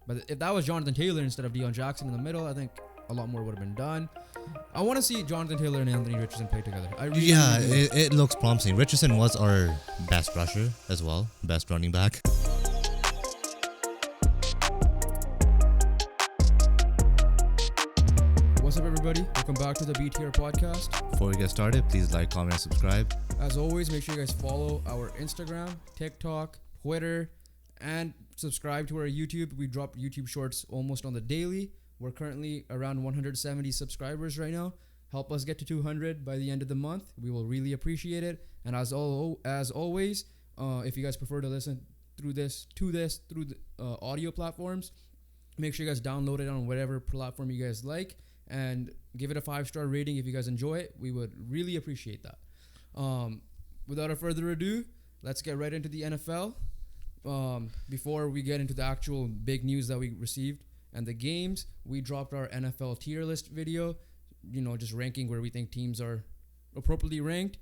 But if that was Jonathan Taylor instead of Deion Jackson in the middle, I think a lot more would have been done. I want to see Jonathan Taylor and Anthony Richardson play together. It looks promising. Richardson was our best rusher as well, best running back. What's up, everybody? Welcome back to the BTR podcast. Before we get started, please like, comment, and subscribe. As always, make sure you guys follow our Instagram, TikTok, Twitter, and subscribe to our YouTube. We drop YouTube shorts almost on the daily. We're currently around 170 subscribers right now. Help us get to 200 by the end of the month. We will really appreciate it. And as always, if you guys prefer to listen through the audio platforms, make sure you guys download it on whatever platform you guys like and give it a 5-star rating if you guys enjoy it. We would really appreciate that. Without further ado, let's get right into the NFL. Before we get into the actual big news that we received and the games, we dropped our NFL tier list video, just ranking where we think teams are appropriately ranked.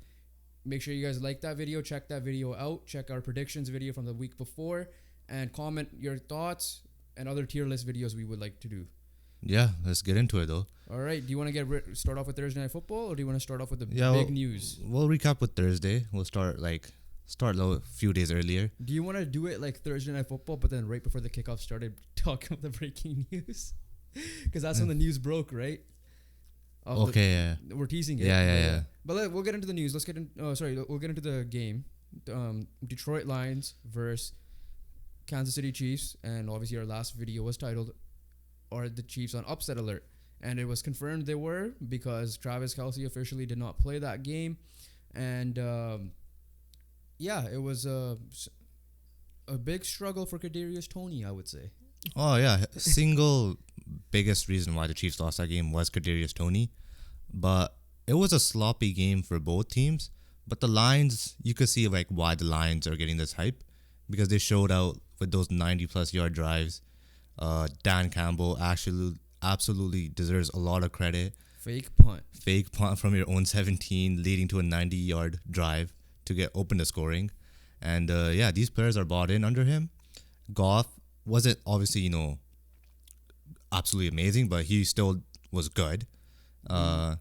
Make sure you guys like that video, check that video out, check our predictions video from the week before, and comment your thoughts and other tier list videos we would like to do. Yeah, let's get into it though. All right, do you want to start off with Thursday Night Football, or do you want to start off with the big news? We'll recap with Thursday. We'll start low a few days earlier. Do you want to do it like Thursday Night Football, but then right before the kickoff started, talk about the breaking news? Because that's when the news broke, right? Yeah. We're teasing it. Yeah. But we'll get into the news. We'll get into the game. Detroit Lions versus Kansas City Chiefs. And obviously our last video was titled, "Are the Chiefs on Upset Alert?" And it was confirmed they were, because Travis Kelce officially did not play that game. And it was a big struggle for Kadarius Toney, I would say. Oh yeah, single biggest reason why the Chiefs lost that game was Kadarius Toney, but it was a sloppy game for both teams. But the Lions, you could see why the Lions are getting this hype, because they showed out with those 90+ yard drives. Dan Campbell absolutely deserves a lot of credit. Fake punt from your own 17, leading to a 90-yard drive to get open to scoring. And these players are bought in under him. Goff wasn't obviously, absolutely amazing, but he still was good. And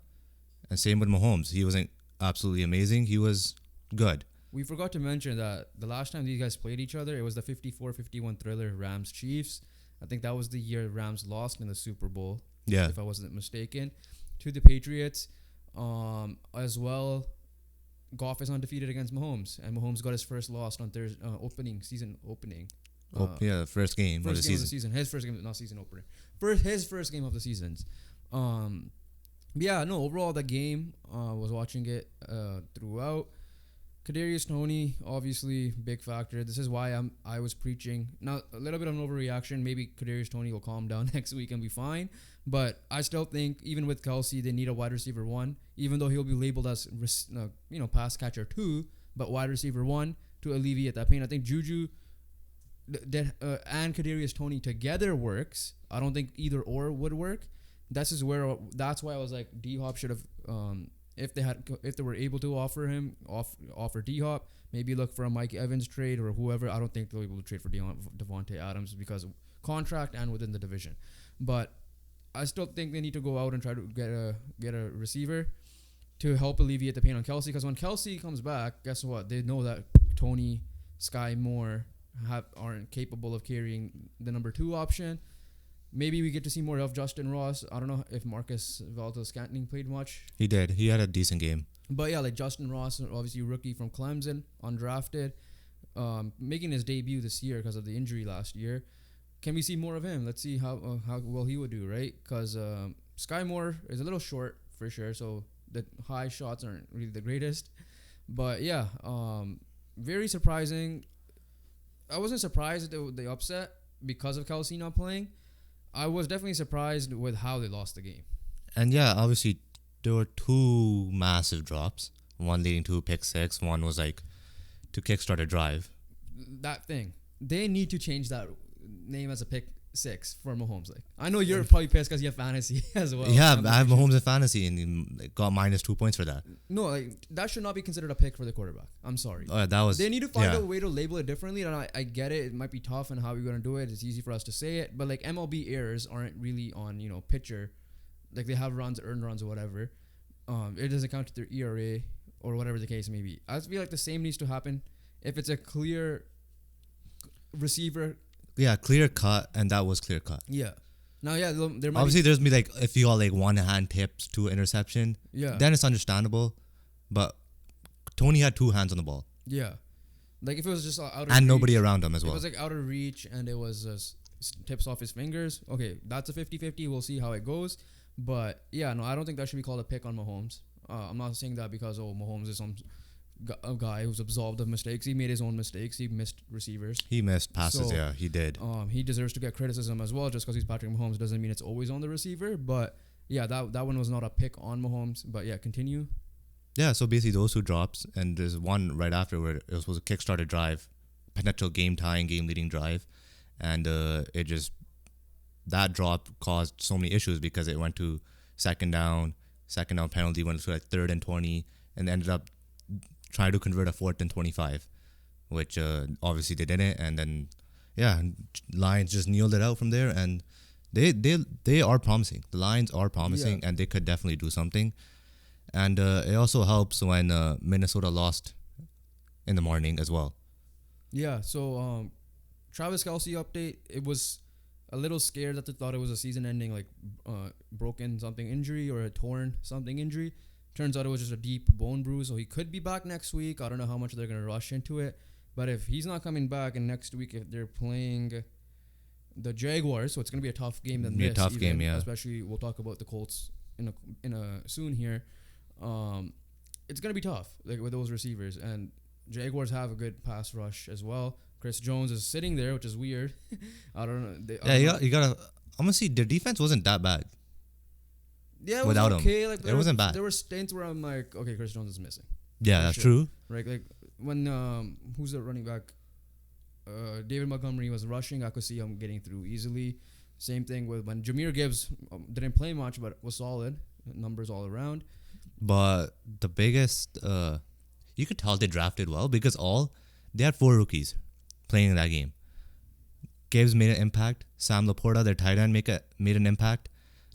same with Mahomes. He wasn't absolutely amazing. He was good. We forgot to mention that the last time these guys played each other, it was the 54-51 thriller Rams-Chiefs. I think that was the year Rams lost in the Super Bowl, if I wasn't mistaken, to the Patriots. As well, Goff is undefeated against Mahomes, and Mahomes got his first loss on Thursday, season opening. First game of the season. His first game, not season opener. His first game of the seasons. Overall the game, was watching it throughout. Kadarius Toney, obviously big factor. This is why I was preaching. Now, a little bit of an overreaction. Maybe Kadarius Toney will calm down next week and be fine. But I still think, even with Kelce, they need a wide receiver 1, even though he'll be labeled as pass catcher 2, but wide receiver 1 to alleviate that pain. I think Juju and Kadarius Toney together works. I don't think either or would work. That's why I was like, D-Hop should have, if they were able to offer D-Hop, maybe look for a Mike Evans trade or whoever. I don't think they'll be able to trade for Devontae Adams because of contract and within the division. But I still think they need to go out and try to get a receiver to help alleviate the pain on Kelce. Because when Kelce comes back, guess what? They know that Toney, Sky Moore aren't capable of carrying the number 2 option. Maybe we get to see more of Justin Ross. I don't know if Marcus Valdes-Scantling played much. He did. He had a decent game. But yeah, Justin Ross, obviously rookie from Clemson, undrafted, making his debut this year because of the injury last year. Can we see more of him? Let's see how well he would do, right? Because Sky Moore is a little short for sure, so the high shots aren't really the greatest. But yeah, very surprising. I wasn't surprised at the upset because of Kelce not playing. I was definitely surprised with how they lost the game. And yeah, obviously there were 2 massive drops. One leading to a pick 6. One was to kickstart a drive. That thing. They need to change that name as a pick 6 for Mahomes. Like, I know you're probably pissed because you have fantasy as well. Yeah, I have Mahomes in fantasy and he got -2 points for that. No, like that should not be considered a pick for the quarterback. I'm sorry. That was. They need to find a way to label it differently. And I get it. It might be tough and how you're gonna do it. It's easy for us to say it, but like MLB errors aren't really on pitcher. Like they have runs, earned runs, or whatever. It doesn't count to their ERA or whatever the case may be. I feel like the same needs to happen if it's a clear receiver. Yeah, clear cut, and that was clear cut. Yeah. Now, yeah, there might obviously there's be like if you got like one hand tips to interception. Yeah. Then it's understandable, but Tony had 2 hands on the ball. Yeah. Like if it was just out of and reach, nobody around him as well. It was like out of reach and it was tips off his fingers. Okay, that's a 50-50. We'll see how it goes. But yeah, no, I don't think that should be called a pick on Mahomes. I'm not saying that because Mahomes is a guy who's absolved of mistakes. He made his own mistakes. He missed receivers. He missed passes. Yeah, he did. He deserves to get criticism as well. Just because he's Patrick Mahomes doesn't mean it's always on the receiver. But yeah, that one was not a pick on Mahomes. But yeah, continue. Yeah, so basically those 2 drops, and there's one right after where it was a kick-started drive, potential game-tying, game-leading drive, and that drop caused so many issues because it went to second down penalty, went to like 3rd and 20, and ended up trying to convert a 4th and 25, which obviously they didn't, and then yeah, Lions just kneeled it out from there, and they are promising. The Lions are promising, and they could definitely do something. And it also helps when Minnesota lost in the morning as well. Yeah, so Travis Kelce update. It was a little scared that they thought it was a season-ending, like broken something injury or a torn something injury. Turns out it was just a deep bone bruise, so he could be back next week. I don't know how much they're going to rush into it. But if he's not coming back, and next week if they're playing the Jaguars, so it's going to be a tough game than this. A tough game, yeah. Especially, we'll talk about the Colts in a soon here. It's going to be tough, like with those receivers. And Jaguars have a good pass rush as well. Chris Jones is sitting there, which is weird. I don't know. You gotta. I'm gonna see their defense wasn't that bad. Yeah, it was okay. Him. Like it wasn't bad. There were stints where I'm like, okay, Chris Jones is missing. Yeah, that's true. Right, like when who's the running back? David Montgomery was rushing. I could see him getting through easily. Same thing with when Jahmyr Gibbs didn't play much, but was solid. Numbers all around. But the biggest, you could tell they drafted well because they had 4 rookies playing in that game. Gibbs made an impact. Sam Laporta, their tight end, made an impact.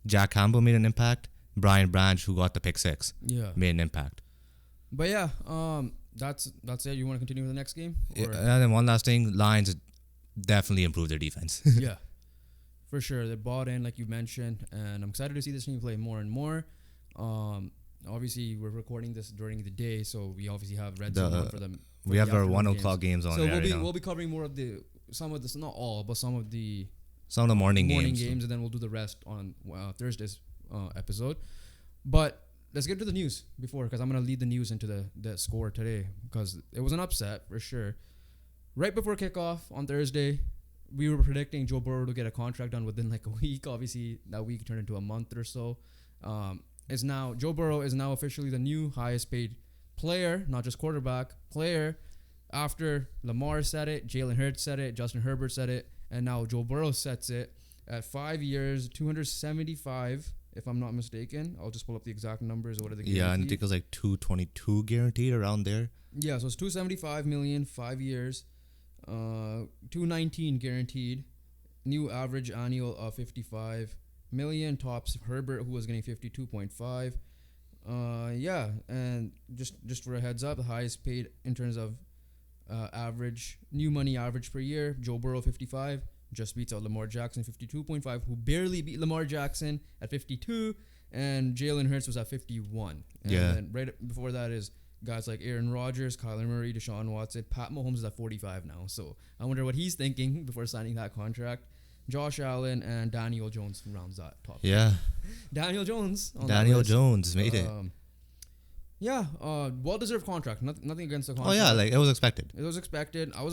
Jack Campbell made an impact. Brian Branch, who got the pick 6, made an impact. But yeah, that's it. You want to continue with the next game? And then one last thing, Lions definitely improved their defense. Yeah, for sure. They bought in, like you mentioned, and I'm excited to see this team play more and more. Obviously, we're recording this during the day, so we obviously have red zone on for them. We have our 1 o'clock games on. So we'll be covering more of some of this, not all, but some of the morning games, and then we'll do the rest on Thursday's episode. But let's get to the news because I'm gonna lead the news into the score today because it was an upset for sure. Right before kickoff on Thursday, we were predicting Joe Burrow to get a contract done within like a week. Obviously, that week turned into a month or so. Joe Burrow is now officially the new highest paid player, not just quarterback, player. After Lamar said it, Jalen Hurts said it, Justin Herbert said it, and now Joe Burrow sets it at 5 years, 275, if I'm not mistaken. I'll just pull up the exact numbers. What are the guaranteed? Yeah, and I think it was like 222 guaranteed around there. Yeah, so it's 275 million, 5 years, 219 guaranteed, new average annual of 55 million, tops Herbert, who was getting 52.5. And just for a heads up, the highest paid in terms of average new money average per year, Joe Burrow 55, just beats out Lamar Jackson 52.5, who barely beat Lamar Jackson at 52, and Jalen Hurts was at 51. And then right before that is guys like Aaron Rodgers, Kyler Murray, Deshaun Watson. Pat Mahomes is at 45 now, so I wonder what he's thinking before signing that contract. Josh Allen and Daniel Jones rounds that top. Yeah. Daniel Jones made it. Well-deserved contract. Nothing against the contract. Oh yeah, like it was expected. It was expected. I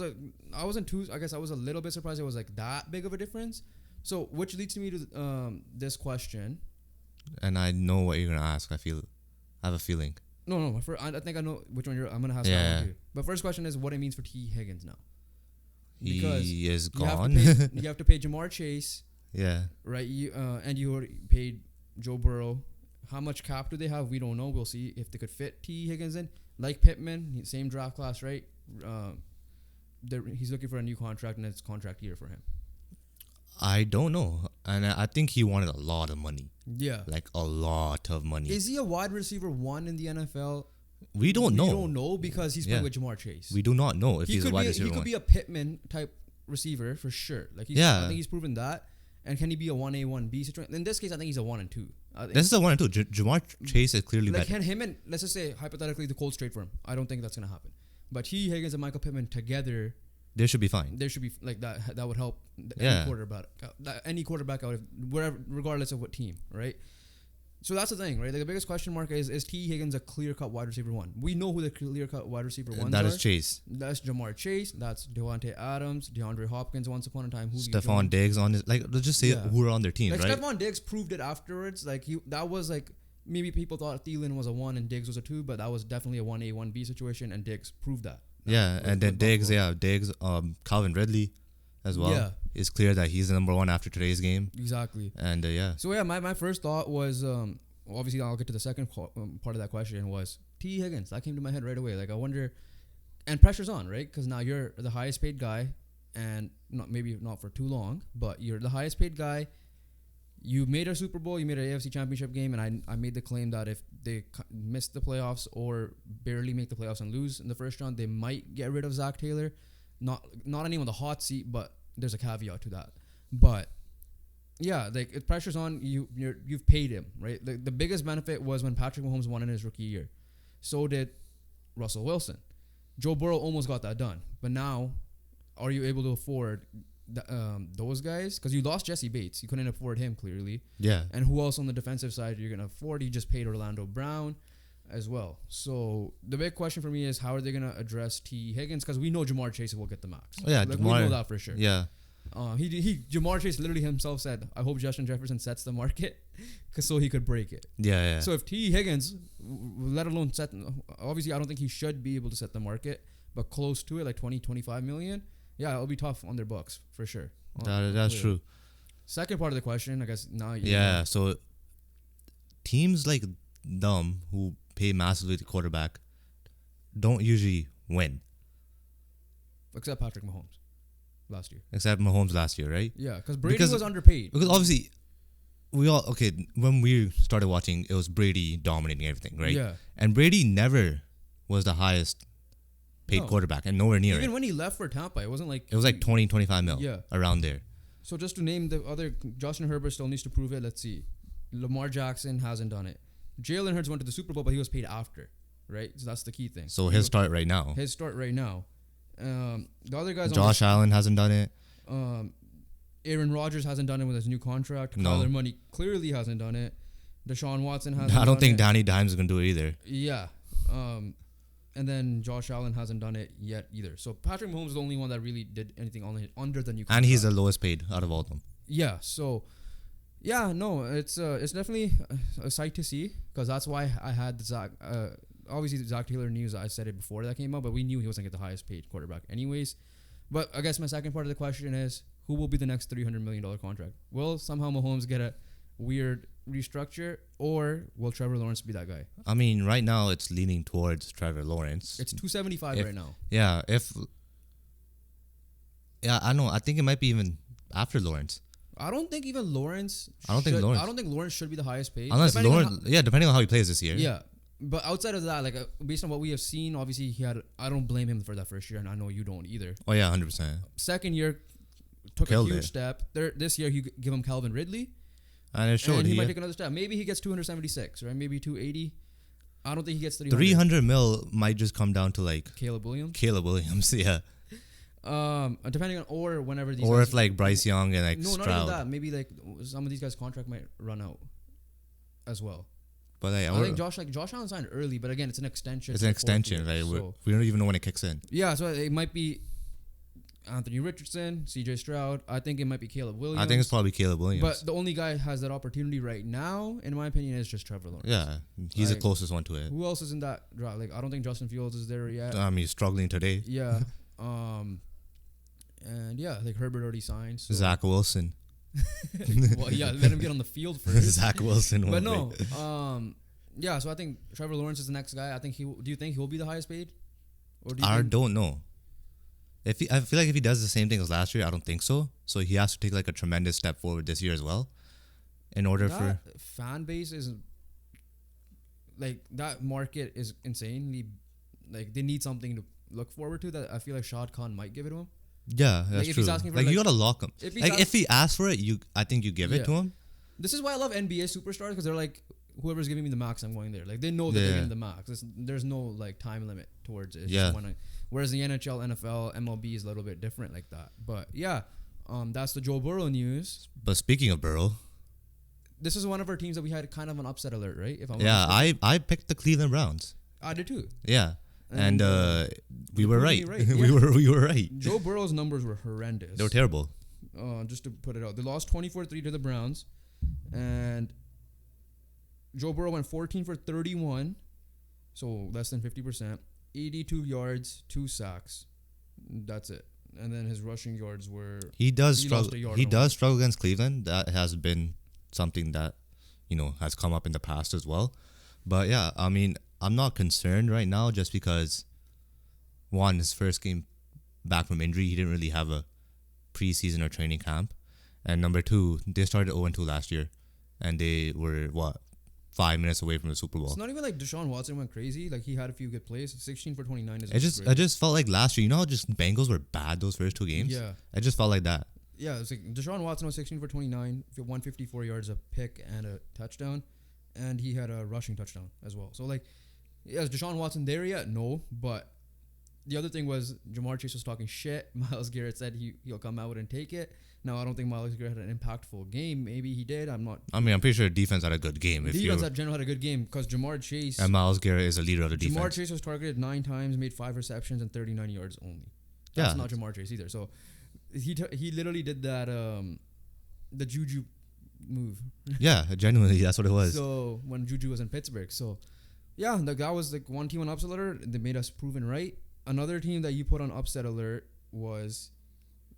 guess I was a little bit surprised it was like that big of a difference. So, which leads me to this question. And I know what you're gonna ask. I have a feeling. No. I think I know which one I'm gonna ask that one too. But first question is what it means for T. Higgins now. Because He is you have to gone. pay, you have to pay Jamar Chase, Yeah. right? And you already paid Joe Burrow. How much cap do they have? We don't know. We'll see if they could fit T. Higgins in. Like Pittman, same draft class, right? He's looking for a new contract, and it's contract year for him. I don't know. And I think he wanted a lot of money. Yeah. Like a lot of money. Is he a wide receiver 1 in the NFL? We don't know. We don't know because he's playing with Jamar Chase. We do not know if he's a wide receiver. He could be a Pittman type receiver for sure. Like I think he's proven that. And can he be a 1A, 1B situation? In this case, I think he's a 1 and 2. This is a 1 and 2. Jamar Chase is clearly like better. Can him and let's just say hypothetically the Colts trade for him. I don't think that's gonna happen. But Higgins and Michael Pittman together, they should be fine. There should be like that. That would help any quarterback out of wherever, regardless of what team, right? So that's the thing, right? Like the biggest question mark is T. Higgins a clear-cut wide receiver 1? We know who the clear-cut wide receiver 1s are. That is Chase. That's Jamar Chase. That's Devontae Adams, DeAndre Hopkins. Once upon a time, Stephon Diggs on his let's just say who are on their team, like right? Stephon Diggs proved it afterwards. Like that was like maybe people thought Thielen was a 1 and Diggs was a 2, but that was definitely a 1A 1B situation, and Diggs proved that. And then Diggs, Calvin Ridley as well. Yeah. It's clear that he's the number 1 after today's game. Exactly. And So my first thought was obviously I'll get to the second part of that question was T. Higgins. That came to my head right away. Like I wonder, and pressure's on, right? Because now you're the highest paid guy, and maybe not for too long, but you're the highest paid guy. You made a Super Bowl, you made an AFC Championship game, and I made the claim that if they miss the playoffs or barely make the playoffs and lose in the first round, they might get rid of Zach Taylor. Not anyone on the hot seat, but there's a caveat to that. But yeah, like it pressure's on you. You've paid him, right? The biggest benefit was when Patrick Mahomes won in his rookie year. So did Russell Wilson. Joe Burrow almost got that done, but now, are you able to afford those guys? Because you lost Jesse Bates, you couldn't afford him clearly. Yeah. And who else on the defensive side you're gonna afford? You just paid Orlando Brown as well. So the big question for me is how are they gonna address T. Higgins? Because we know Jamar Chase will get the max. Yeah, we know that for sure. Yeah. Jamar Chase literally himself said, "I hope Justin Jefferson sets the market, so he could break it." Yeah. So if T. Higgins, let alone set, obviously I don't think he should be able to set the market, but close to it, like 20, 25 million. Yeah, it'll be tough on their books for sure. That's true. Second part of the question, I guess now. So teams like them who pay massively to quarterback don't usually win. Except Patrick Mahomes last year. Right? Yeah, because Brady was underpaid. Because obviously, when we started watching, it was Brady dominating everything, right? Yeah. And Brady never was the highest paid quarterback and nowhere near Even when he left for Tampa, it wasn't like... It was like 20, 25 mil. Yeah. Around there. So just to name the other... Justin Herbert still needs to prove it. Let's see. Lamar Jackson hasn't done it. Jalen Hurts went to the Super Bowl, but he was paid after, right? So that's the key thing. So his start right now. The other guys... Josh Allen hasn't done it. Aaron Rodgers hasn't done it with his new contract. Kyler Murray clearly hasn't done it. Deshaun Watson hasn't done it. I don't think Danny Dimes is going to do it either. Yeah. And then Josh Allen hasn't done it yet either. So Patrick Mahomes is the only one that really did anything under the new contract. And he's the lowest paid out of all of them. Yeah. So, it's definitely a sight to see because that's why I had Zach. Obviously, the Zach Taylor news, I said it before that came out, but we knew he wasn't going to get the highest paid quarterback anyways. But I guess my second part of the question is, who will be the next $300 million contract? Will somehow Mahomes get a weird restructure, or will Trevor Lawrence be that guy? I mean, right now it's leaning towards Trevor Lawrence. It's $275 right now. Yeah, I know. I think it might be even after Lawrence. I don't think even Lawrence. I don't think Lawrence should be the highest paid. Unless Lawrence, depending on how he plays this year. Yeah, but outside of that, like based on what we have seen, obviously I don't blame him for that first year, and I know you don't either. Oh yeah, 100%. Second year took a huge step. This year you give him Calvin Ridley. And it showed. And he might take another step. Maybe he gets 276, right? Maybe 280. I don't think he gets 300. 300 mil might just come down to like Caleb Williams, yeah. Depending on or whenever these. Or if like Bryce Young and like Stroud. Not even that. Maybe like some of these guys' contract might run out, as well. But I think Josh Allen signed early, but again, it's an extension. It's an extension, right? So we don't even know when it kicks in. Yeah, so it might be Anthony Richardson, CJ Stroud. I think it might be Caleb Williams. I think it's probably Caleb Williams. But the only guy who has that opportunity right now, in my opinion, is just Trevor Lawrence. Yeah, he's the closest one to it. Who else is in that draft? Like, I don't think Justin Fields is there yet. He's struggling today. Yeah. And yeah, like Herbert already signed. So. Zach Wilson. Well, yeah, let him get on the field first. Zach Wilson. But won't no, make. yeah. So I think Trevor Lawrence is the next guy. I think do you think he'll be the highest paid? Or do you I think, don't know. I feel like if he does the same thing as last year, I don't think so. So he has to take like a tremendous step forward this year as well, in order that for fan base is like that market is insanely like they need something to look forward to. That I feel like Shad Khan might give it to him. yeah, that's if true. he's asking for, Like you like- gotta lock him. If he's Like ask- if he asks for it, I think you give it Yeah. to him. This is why I love NBA superstars because they're like, whoever's giving me the max, I'm going there. Like they know that they're Yeah. getting the max. There's no like time limit towards it. It's Yeah. just whereas the NHL, NFL, MLB is a little bit different like that. But yeah, that's the Joe Burrow news. But speaking of Burrow, This is one of our teams that we had kind of an upset alert, right? If I'm not yeah, mistaken. I picked the Cleveland Browns. I did too. Yeah, and we you were proved right. me right, we were right. Joe Burrow's numbers were horrendous. They were terrible. Just to put it out, they lost 24-3 to the Browns, and Joe Burrow went 14 for 31, so less than 50%, 82 yards, 2 sacks. That's it. And then his rushing yards were He does He lost struggle. a yard He on does struggle against Cleveland. That has been something that has come up in the past as well. But yeah, I mean, I'm not concerned right now just because one, his first game back from injury, he didn't really have a preseason or training camp, and number two, they started 0-2 last year, and they were 5 minutes away from the Super Bowl. It's not even like Deshaun Watson went crazy. Like he had a few good plays. 16 for 29 is I great. just felt like last year, how just Bengals were bad those first 2 games. Yeah. I just felt like that. Yeah, it's like Deshaun Watson was 16 for 29, 154 yards, a pick, and a touchdown. And he had a rushing touchdown as well. So, like, is Deshaun Watson there yet? No. But the other thing was Jamar Chase was talking shit. Myles Garrett said he'll come out and take it. Now, I don't think Myles Garrett had an impactful game. Maybe he did. I'm not. I mean, I'm pretty sure the defense had a good game. Defense at general had a good game because Jamar Chase. And Myles Garrett is a leader of the defense. Jamar Chase was targeted 9 times, made 5 receptions, and 39 yards only. That's not Jamar Chase either. So, he literally did that the Juju move. Yeah, genuinely, that's what it was. So when Juju was in Pittsburgh, so yeah, that was like one team on upset alert. They made us proven right. Another team that you put on upset alert was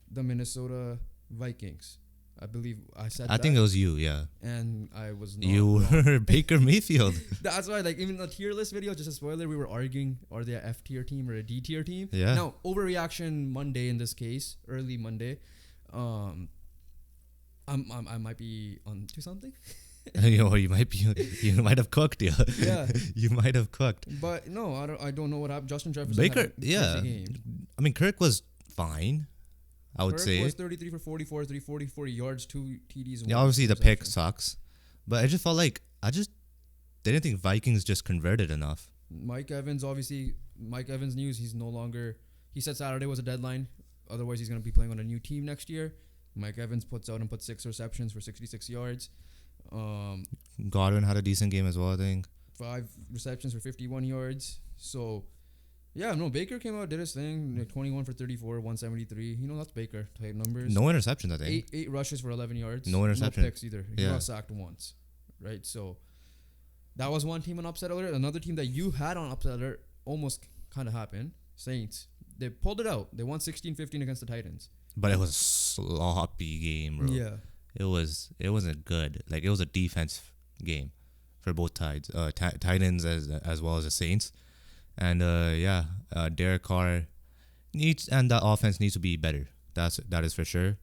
the Minnesota Vikings. I believe I said. I think it was you, yeah. And I was not. You were Baker Mayfield. That's why, like, even the tier list video, just a spoiler, we were arguing, are they a F tier team or a D tier team? Yeah. Now, overreaction Monday in this case, early Monday. I might be onto something. You might have cooked, yeah. Yeah. You might have cooked. But no, I don't know what happened. Justin Jefferson Baker, had a yeah. crazy game. I mean, Kirk was fine, I would Kirk say. was 33 for 44, 340 yards, 2 TDs. Yeah, obviously the pick sucks, but I just felt like I just didn't think Vikings just converted enough. Mike Evans news, he's no longer. He said Saturday was a deadline. Otherwise, he's going to be playing on a new team next year. Mike Evans puts 6 receptions for 66 yards. Godwin had a decent game as well, I think. 5 receptions for 51 yards. So, yeah, no, Baker came out, did his thing. Like 21 for 34, 173. That's Baker type numbers. No interceptions, I think. 8 rushes for 11 yards. No interception. No picks either. He Yeah. got sacked once. Right? So, that was one team on upset alert. Another team that you had on upset alert almost kind of happened. Saints. They pulled it out. They won 16-15 against the Titans. But it was a sloppy game, bro. Yeah. It wasn't good. Like, it was a defense game for both sides. Titans as well as the Saints. And Derek Carr and that offense needs to be better. That is for sure.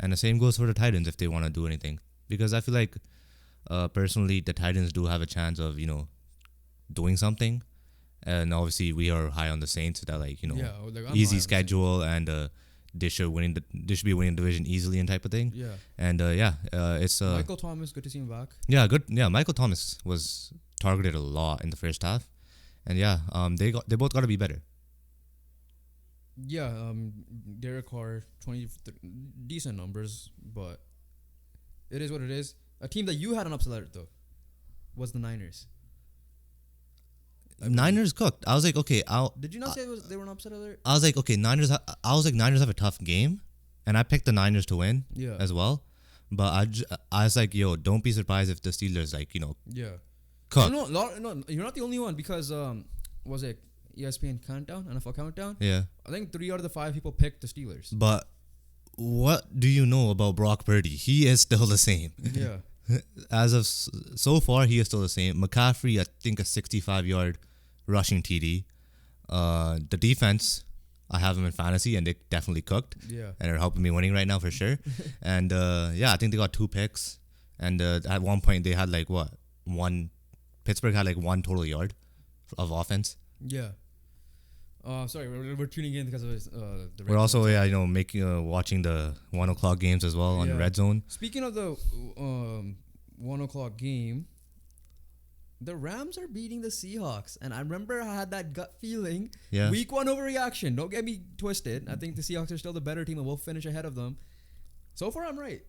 And the same goes for the Titans if they want to do anything. Because I feel like personally the Titans do have a chance of, doing something. And obviously we are high on the Saints that I'm easy high on schedule and they should be winning the division easily and type of thing. Yeah. And it's Michael Thomas, good to see him back. Yeah, good. Yeah, Michael Thomas was targeted a lot in the first half, and they both got to be better. Yeah, Derek Carr, 20 decent numbers, but it is what it is. A team that you had an upset alert though was the Niners. Niners cooked. I was like, okay. Did you not say they were an upset alert? I was like, okay, Niners. I was like, Niners have a tough game, and I picked the Niners to win. Yeah. As well, but I was like, yo, don't be surprised if the Steelers Yeah. cook. No, you're not the only one because was it ESPN Countdown, NFL Countdown? Yeah. I think 3 out of the 5 people picked the Steelers. But what do you know about Brock Purdy? He is still the same. Yeah. As of so far, he is still the same. McCaffrey, I think a 65-yard rushing TD. The defense, I have them in fantasy, and they definitely cooked. Yeah. And they're helping me winning right now for sure. And yeah, I think they got 2 picks. And at one point, they had like Pittsburgh had like 1 total yard of offense. Yeah. Sorry, we're tuning in because of the. We're also watching the 1:00 games as well on the Red Zone. Speaking of the 1:00 game, the Rams are beating the Seahawks, and I remember I had that gut feeling. Yeah. Week 1 overreaction. Don't get me twisted. I think the Seahawks are still the better team, and we'll finish ahead of them. So far, I'm right.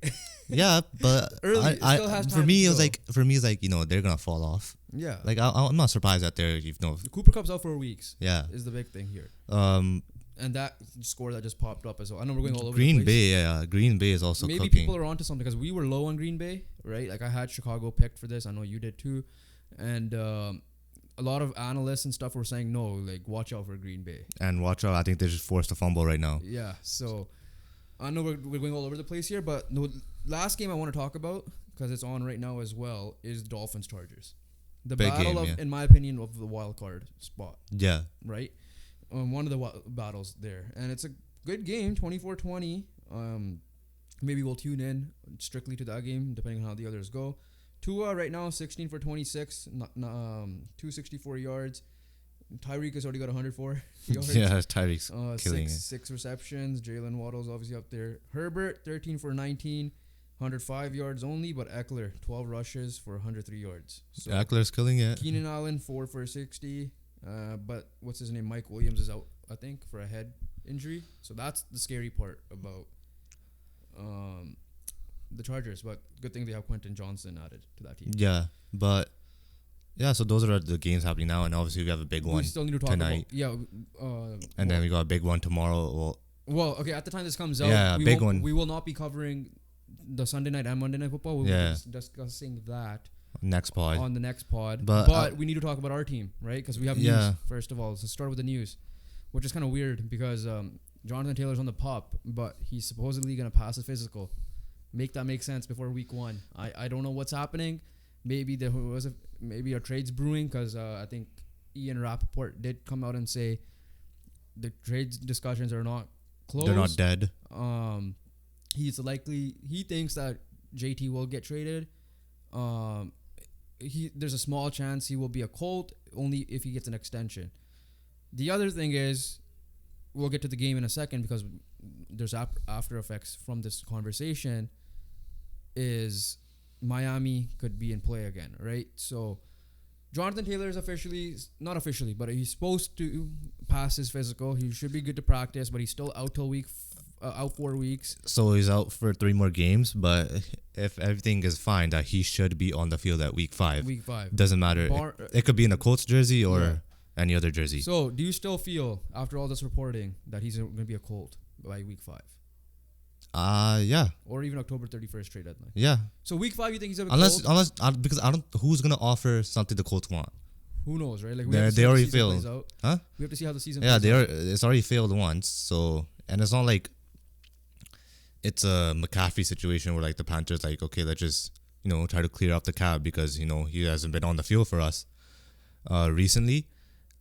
Yeah, but Early, still has time for me, to it's go. like they're gonna fall off. Yeah. Like I'm not surprised that they're Cooper Cup's out for weeks. Yeah. Is the big thing here. Um. And that score that just popped up as well. I know we're going all over Green the place. Bay, yeah. Green Bay is also Maybe cooking. people are onto something because we were low on Green Bay, right? Like I had Chicago picked for this. I know you did too. And a lot of analysts and stuff were saying, no, like watch out for Green Bay. And watch out, I think they just forced a fumble right now. Yeah, so I know we're going all over the place here, but the last game I want to talk about, because it's on right now as well, is Dolphins-Chargers. The Big battle game, of, yeah. in my opinion, of the wild card spot, Yeah. right? One of the battles there. And it's a good game, 24-20. Maybe we'll tune in strictly to that game, depending on how the others go. Tua right now, 16 for 26, 264 yards. Tyreek has already got 104 yards. Yeah, Tyreek's killing six receptions. Jalen Waddle's obviously up there. Herbert, 13 for 19, 105 yards only, but Eckler, 12 rushes for 103 yards. So Eckler's killing it. Keenan Allen, 4 for 60. But what's his name? Mike Williams is out, I think, for a head injury. So that's the scary part about the Chargers. But good thing they have Quentin Johnson added to that team. Yeah, but yeah, so those are the games happening now, and obviously we have a big one We still need to talk tonight. and Then we got a big one tomorrow. Well, okay, at the time this comes out, Yeah, big one. We will not be covering the Sunday night and Monday night football. We'll be discussing that Next pod. on the next pod. But, But we need to talk about our team, right? Because we have news, Yeah. first of all. Let's start with the news, which is kind of weird because Jonathan Taylor's on the PUP, but he's supposedly going to pass a physical. Make that make sense before week 1. I don't know what's happening. Maybe maybe a trade's brewing because I think Ian Rappaport did come out and say the trades discussions are not closed. They're not dead. He thinks that JT will get traded. There's a small chance he will be a Colt only if he gets an extension. The other thing is, we'll get to the game in a second because there's after effects from this conversation, is Miami could be in play again, right? So Jonathan Taylor is not officially, but he's supposed to pass his physical. He should be good to practice, but he's still out till out 4 weeks. So he's out for 3 more games, but if everything is fine, that he should be on the field at week 5. Week 5. Doesn't matter. It could be in a Colts jersey or any other jersey. So do you still feel, after all this reporting, that he's going to be a Colt by week 5? Yeah. Or even October 31st trade deadline? Yeah. So week 5, you think he's going to be Because I don't, who's going to offer something the Colts want? Who knows, right? Like they already failed. Huh? We have to see how the season plays out. It's already failed once. So, and it's not like it's a McCaffrey situation where like the Panthers like, okay, let's just, try to clear up the cap because, he hasn't been on the field for us recently.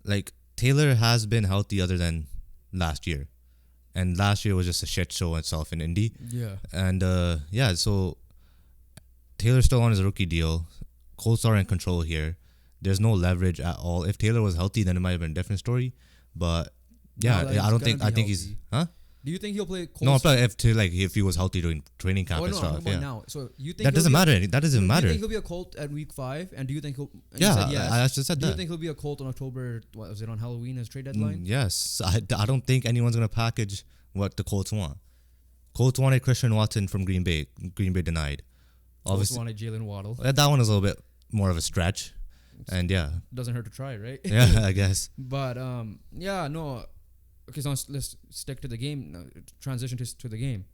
Like Taylor has been healthy other than last year. And last year was just a shit show itself in Indy. Yeah. And so Taylor's still on his rookie deal. Colts are in control here. There's no leverage at all. If Taylor was healthy, then it might have been a different story. But yeah, I think he's Do you think he'll play Colts? No, but if he was healthy during training camp and stuff. Yeah. Now. So you think that doesn't matter. That doesn't matter. Do you think he'll be a Colt at week 5? And do you think he'll? Yeah, I just said that. Do you think he'll be a Colt on October? What was it, on Halloween as trade deadline? Yes, I don't think anyone's gonna package what the Colts want. Colts wanted Christian Watson from Green Bay. Green Bay denied. Obviously, wanted Jalen Waddle. That one is a little bit more of a stretch, and doesn't hurt to try, right? Yeah, I guess. But no. Okay, so let's stick to the game. Transition to the game,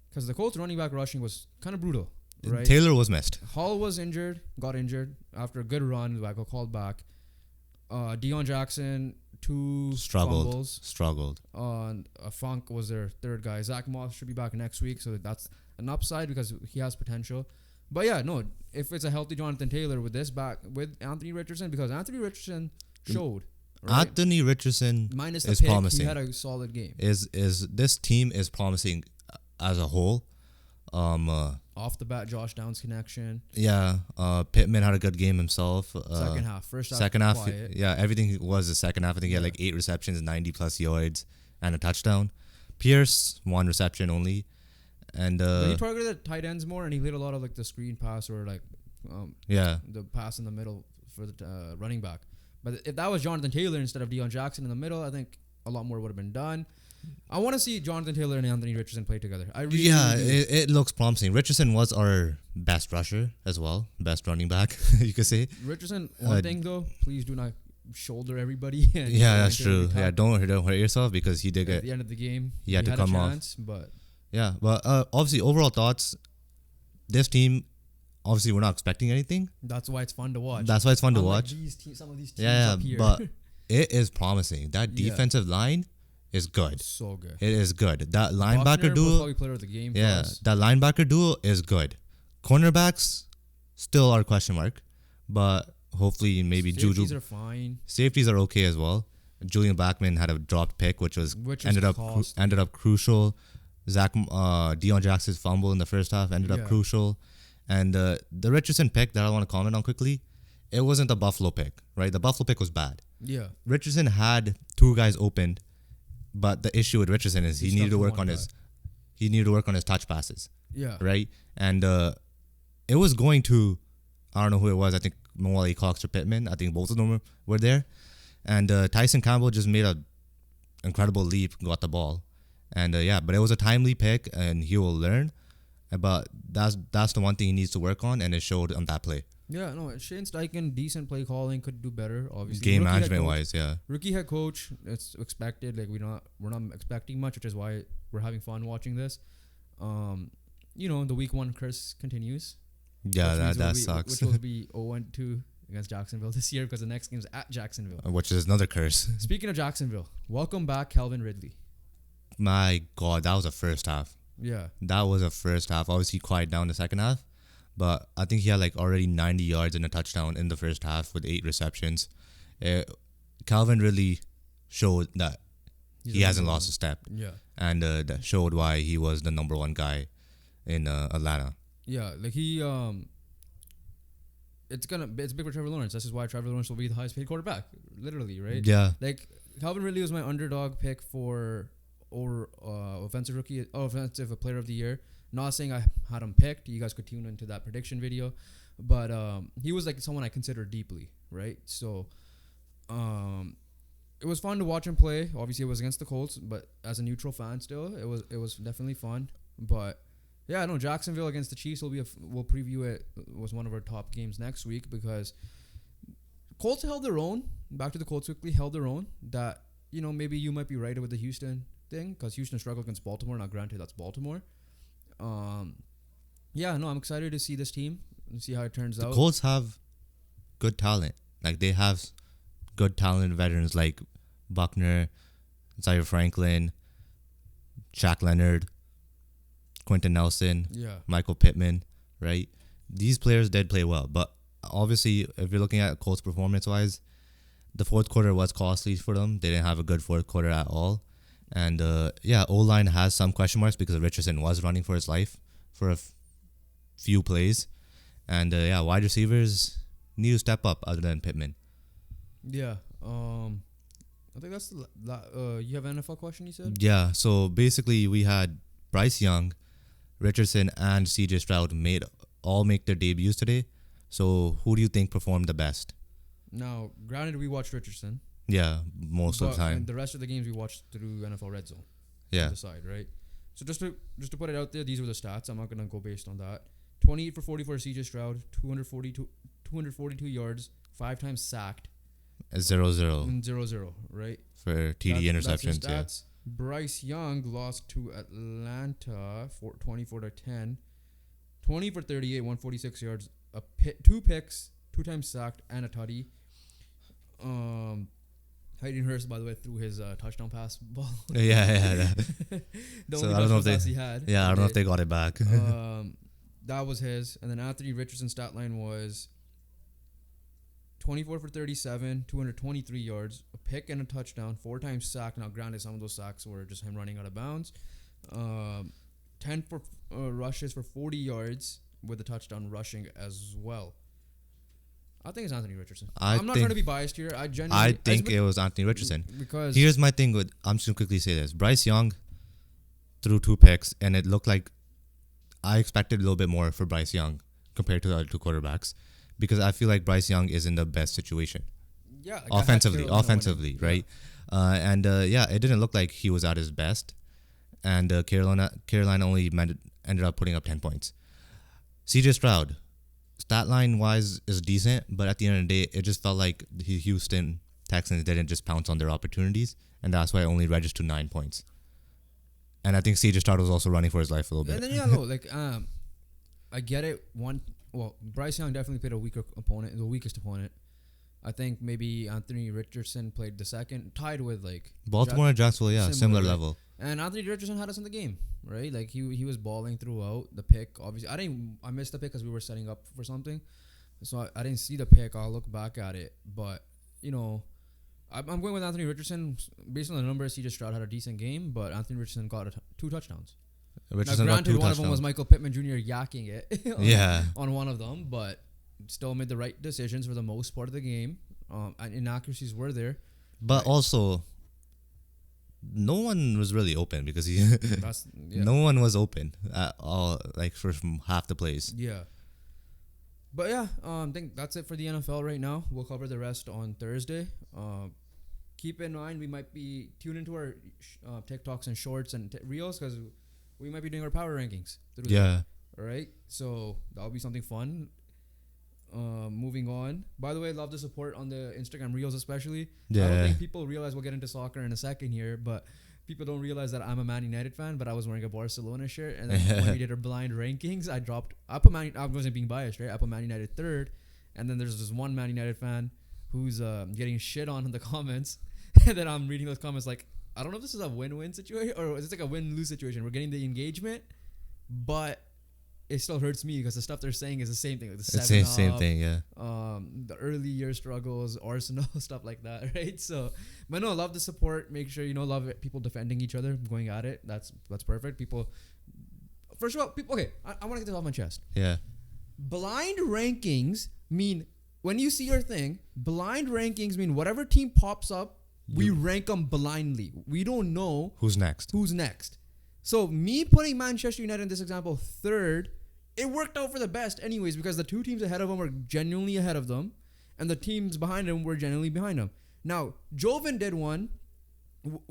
because the Colts running back rushing was kind of brutal, right? Taylor was missed. Hall got injured after a good run. Got called back. Deion Jackson 2 Struggled. fumbles. Funk was their third guy. Zach Moss should be back next week, so that's an upside because he has potential. But yeah, no, if it's a healthy Jonathan Taylor with this back with Anthony Richardson, because Anthony Richardson showed. Right? Anthony Richardson minus the is pick, promising. he had a solid game. Is this team is promising as a whole? Off the bat, Josh Downs connection. Yeah, Pittman had a good game himself. Second half, first half. Second half, quiet. yeah, everything was the second half. I think he had like 8 receptions, 90+ yards, and a touchdown. Pierce 1 reception only, and but he targeted the tight ends more, and he hit a lot of like the screen pass or like the pass in the middle for the running back. But if that was Jonathan Taylor instead of Deion Jackson in the middle, I think a lot more would have been done. I want to see Jonathan Taylor and Anthony Richardson play together. It looks promising. Richardson was our best rusher as well, best running back, you could say. Richardson, one thing though, please do not shoulder everybody. And that's true. Yeah, don't hurt yourself because he did at get the end of the game. He had to come chance, off. But yeah, but obviously overall thoughts. This team, obviously, we're not expecting anything. That's why it's fun to watch. Some of these teams up here. But it is promising. That defensive line is good. So good. It is good. That linebacker duo. Player of the game that linebacker duo is good. Cornerbacks still are question mark, but hopefully maybe Safeties are fine. Safeties are okay as well. Julian Blackman had a dropped pick, which ended up crucial. Deion Jackson's fumble in the first half ended up crucial. And the Richardson pick that I want to comment on quickly, it wasn't the Buffalo pick, right? The Buffalo pick was bad. Yeah. Richardson had 2 guys opened, but the issue with Richardson is he needed to work on his touch passes. Yeah. Right? And it was going to, I don't know who it was, I think Moali Cox or Pittman. I think both of them were there. And Tyson Campbell just made an incredible leap, got the ball. And but it was a timely pick and he will learn. But that's the one thing he needs to work on, and it showed on that play. Yeah, no, Shane Steichen, decent play calling, could do better, obviously. Game management wise, yeah. Rookie head coach, it's expected. Like we're not expecting much, which is why we're having fun watching this. The week 1 curse continues. Yeah, that sucks. Which will be 0-2 against Jacksonville this year because the next game is at Jacksonville. Which is another curse. Speaking of Jacksonville, welcome back, Calvin Ridley. My God, that was a first half. Yeah. That was a first half. Obviously, quiet down the second half. But I think he had like already 90 yards and a touchdown in the first half with 8 receptions. Calvin Ridley showed that he hasn't lost a step. Yeah. And that showed why he was the number 1 guy in Atlanta. Yeah, like he it's big for Trevor Lawrence. This is why Trevor Lawrence will be the highest paid quarterback, literally, right? Yeah. Like Calvin Ridley was my underdog pick for offensive player of the year. Not saying I had him picked. You guys could tune into that prediction video, but he was like someone I consider deeply, right? So, it was fun to watch him play. Obviously, it was against the Colts, but as a neutral fan, still, it was definitely fun. But yeah, no, Jacksonville against the Chiefs we'll preview it. It was one of our top games next week because Colts held their own. Back to the Colts quickly, held their own. That maybe you might be right with the Houston thing because Houston struggled against Baltimore. Now, granted, that's Baltimore. I'm excited to see this team and see how it turns out. The Colts have good talent. Like, they have good talent veterans like Buckner, Zaire Franklin, Shaq Leonard, Quentin Nelson, Michael Pittman, right? These players did play well. But obviously, if you're looking at Colts performance-wise, the fourth quarter was costly for them. They didn't have a good fourth quarter at all. And O-line has some question marks because Richardson was running for his life for a few plays. And wide receivers need to step up other than Pittman. Yeah. I think that's you have an NFL question, you said? Yeah. So basically, we had Bryce Young, Richardson, and CJ Stroud make their debuts today. So who do you think performed the best? Now, granted, we watched Richardson. Yeah, most of the time. And the rest of the games we watched through NFL Red Zone. Yeah. On the side, right? So just to put it out there, these were the stats. I'm not gonna go based on that. 28 for 44 CJ Stroud, 242 yards, 5 times sacked. 0-0. 0-0, right? For TD interceptions, that's Bryce Young lost to Atlanta for 24-10. 20 for 38, 146 yards, 2 picks, 2 times sacked, and a tutty. Hayden Hurst, by the way, threw his touchdown pass ball. Yeah. The So only I don't know if touchdown pass he had. Yeah, I don't know if they got it back. That was his. And then Anthony Richardson's stat line was 24 for 37, 223 yards, a pick and a touchdown, 4 times sacked. Now, granted, some of those sacks were just him running out of bounds. 10 for rushes for 40 yards with a touchdown rushing as well. I think it's Anthony Richardson. I'm not trying to be biased here. I think it was Anthony Richardson. Because here's my thing with, I'm just going to quickly say this. Bryce Young threw 2 picks, and it looked like I expected a little bit more for Bryce Young compared to the other 2 quarterbacks, because I feel like Bryce Young is in the best situation. Yeah. Like offensively, right? Yeah. It didn't look like he was at his best. And Carolina only ended up putting up 10 points. CJ Stroud, stat line wise, is decent, but at the end of the day, it just felt like the Houston Texans didn't just pounce on their opportunities, and that's why I only registered 9 points. And I think CJ Stroud was also running for his life a little bit. And then I get it. Bryce Young definitely played the weakest opponent. I think maybe Anthony Richardson played the second, tied with Baltimore and Jacksonville, similar level. And Anthony Richardson had us in the game, right? Like he was balling throughout. The pick, obviously, I missed the pick because we were setting up for something, so I didn't see the pick. I'll look back at it, but I'm going with Anthony Richardson based on the numbers. CJ Stroud had a decent game, but Anthony Richardson got 2 touchdowns. Richardson now, granted, got 2 one touchdowns. of them was Michael Pittman Jr. yakking it on one of them, but still made the right decisions for the most part of the game. And inaccuracies were there. But also, no one was really open because no one was open at all, for half the plays. Yeah. But yeah, I think that's it for the NFL right now. We'll cover the rest on Thursday. Keep in mind, we might be tuned into our TikToks and shorts and reels because we might be doing our power rankings. All right. So that'll be something fun. Moving on. By the way, love the support on the Instagram reels, especially. Yeah. I don't think people realize, we'll get into soccer in a second here, but people don't realize that I'm a Man United fan, but I was wearing a Barcelona shirt, and then when we did our blind rankings, I wasn't being biased, right? I put Man United 3rd, and then there's this one Man United fan who's getting shit on in the comments, and then I'm reading those comments like, I don't know if this is a win-win situation or is this like a win-lose situation. We're getting the engagement, but it still hurts me because the stuff they're saying is the same thing. Like the same thing, yeah. The early year struggles, Arsenal, stuff like that, right? So, but no, love the support. Make sure love it. People defending each other, going at it. That's perfect. People, first of all, okay, I want to get this off my chest. Yeah. Blind rankings mean, when you see your thing, blind rankings mean whatever team pops up, we rank them blindly. We don't know who's next. So me putting Manchester United in this example 3rd, it worked out for the best anyways because the 2 teams ahead of them were genuinely ahead of them and the teams behind them were genuinely behind them. Now, Joven did one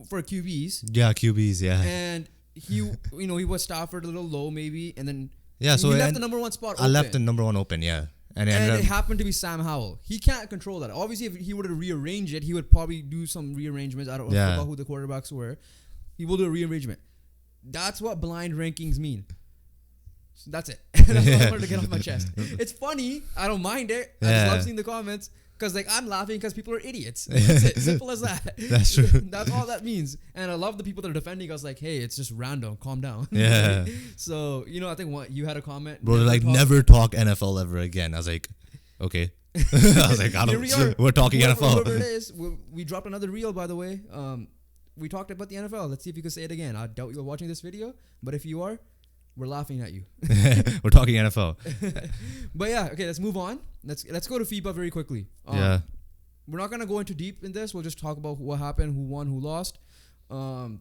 for QBs. Yeah, QBs, yeah. And he was Stafford a little low maybe, and then he left the number 1 spot open. I left the number 1 open, yeah. And it happened to be Sam Howell. He can't control that. Obviously, if he were to rearrange it, he would probably do some rearrangements. I don't know who the quarterbacks were. He will do a rearrangement. That's what blind rankings mean. So that's it. That's what I wanted to get off my chest. It's funny. I don't mind it. I just love seeing the comments because I'm laughing because people are idiots. That's it. Simple as that. That's true. That's all that means. And I love the people that are defending us. Like, hey, it's just random. Calm down. Yeah. So I think you had a comment. Bro, never talk NFL ever again. I was like, okay. I was like, we're talking NFL. Whoever it is, we dropped another reel, by the way. We talked about the NFL. Let's see if you can say it again. I doubt you're watching this video, but if you are, we're laughing at you. We're talking NFL. But yeah, okay, let's move on. Let's go to FIBA very quickly. We're not gonna go into deep in this. We'll just talk about what happened, who won, who lost. We'll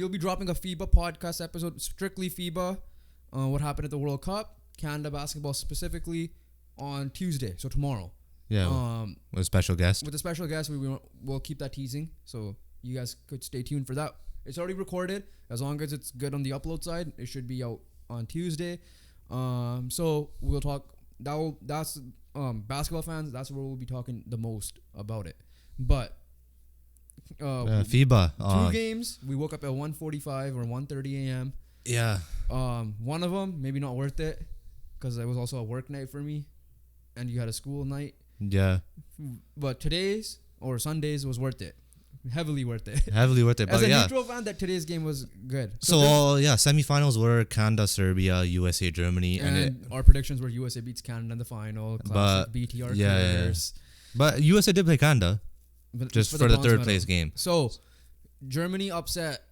be dropping a FIBA podcast episode, strictly FIBA, what happened at the World Cup, Canada basketball specifically, on Tuesday, so tomorrow. Yeah, with a special guest. With a special guest, we'll keep that teasing, so you guys could stay tuned for that. It's already recorded. As long as it's good on the upload side, it should be out on Tuesday. So we'll talk. That's basketball fans. That's where we'll be talking the most about it. But FIBA 2 games. We woke up at 1:45 or 1:30 a.m. Yeah. One of them maybe not worth it because it was also a work night for me, and you had a school night. Yeah. But today's or Sundays was worth it. Heavily worth it. Heavily worth it. As But a yeah. neutral fan, that today's game was good. So semifinals were Canada, Serbia, USA, Germany, and our predictions were USA beats Canada in the final. Classic BTR careers. But USA did play Canada But just for the bronze third medal. place game. So Germany upset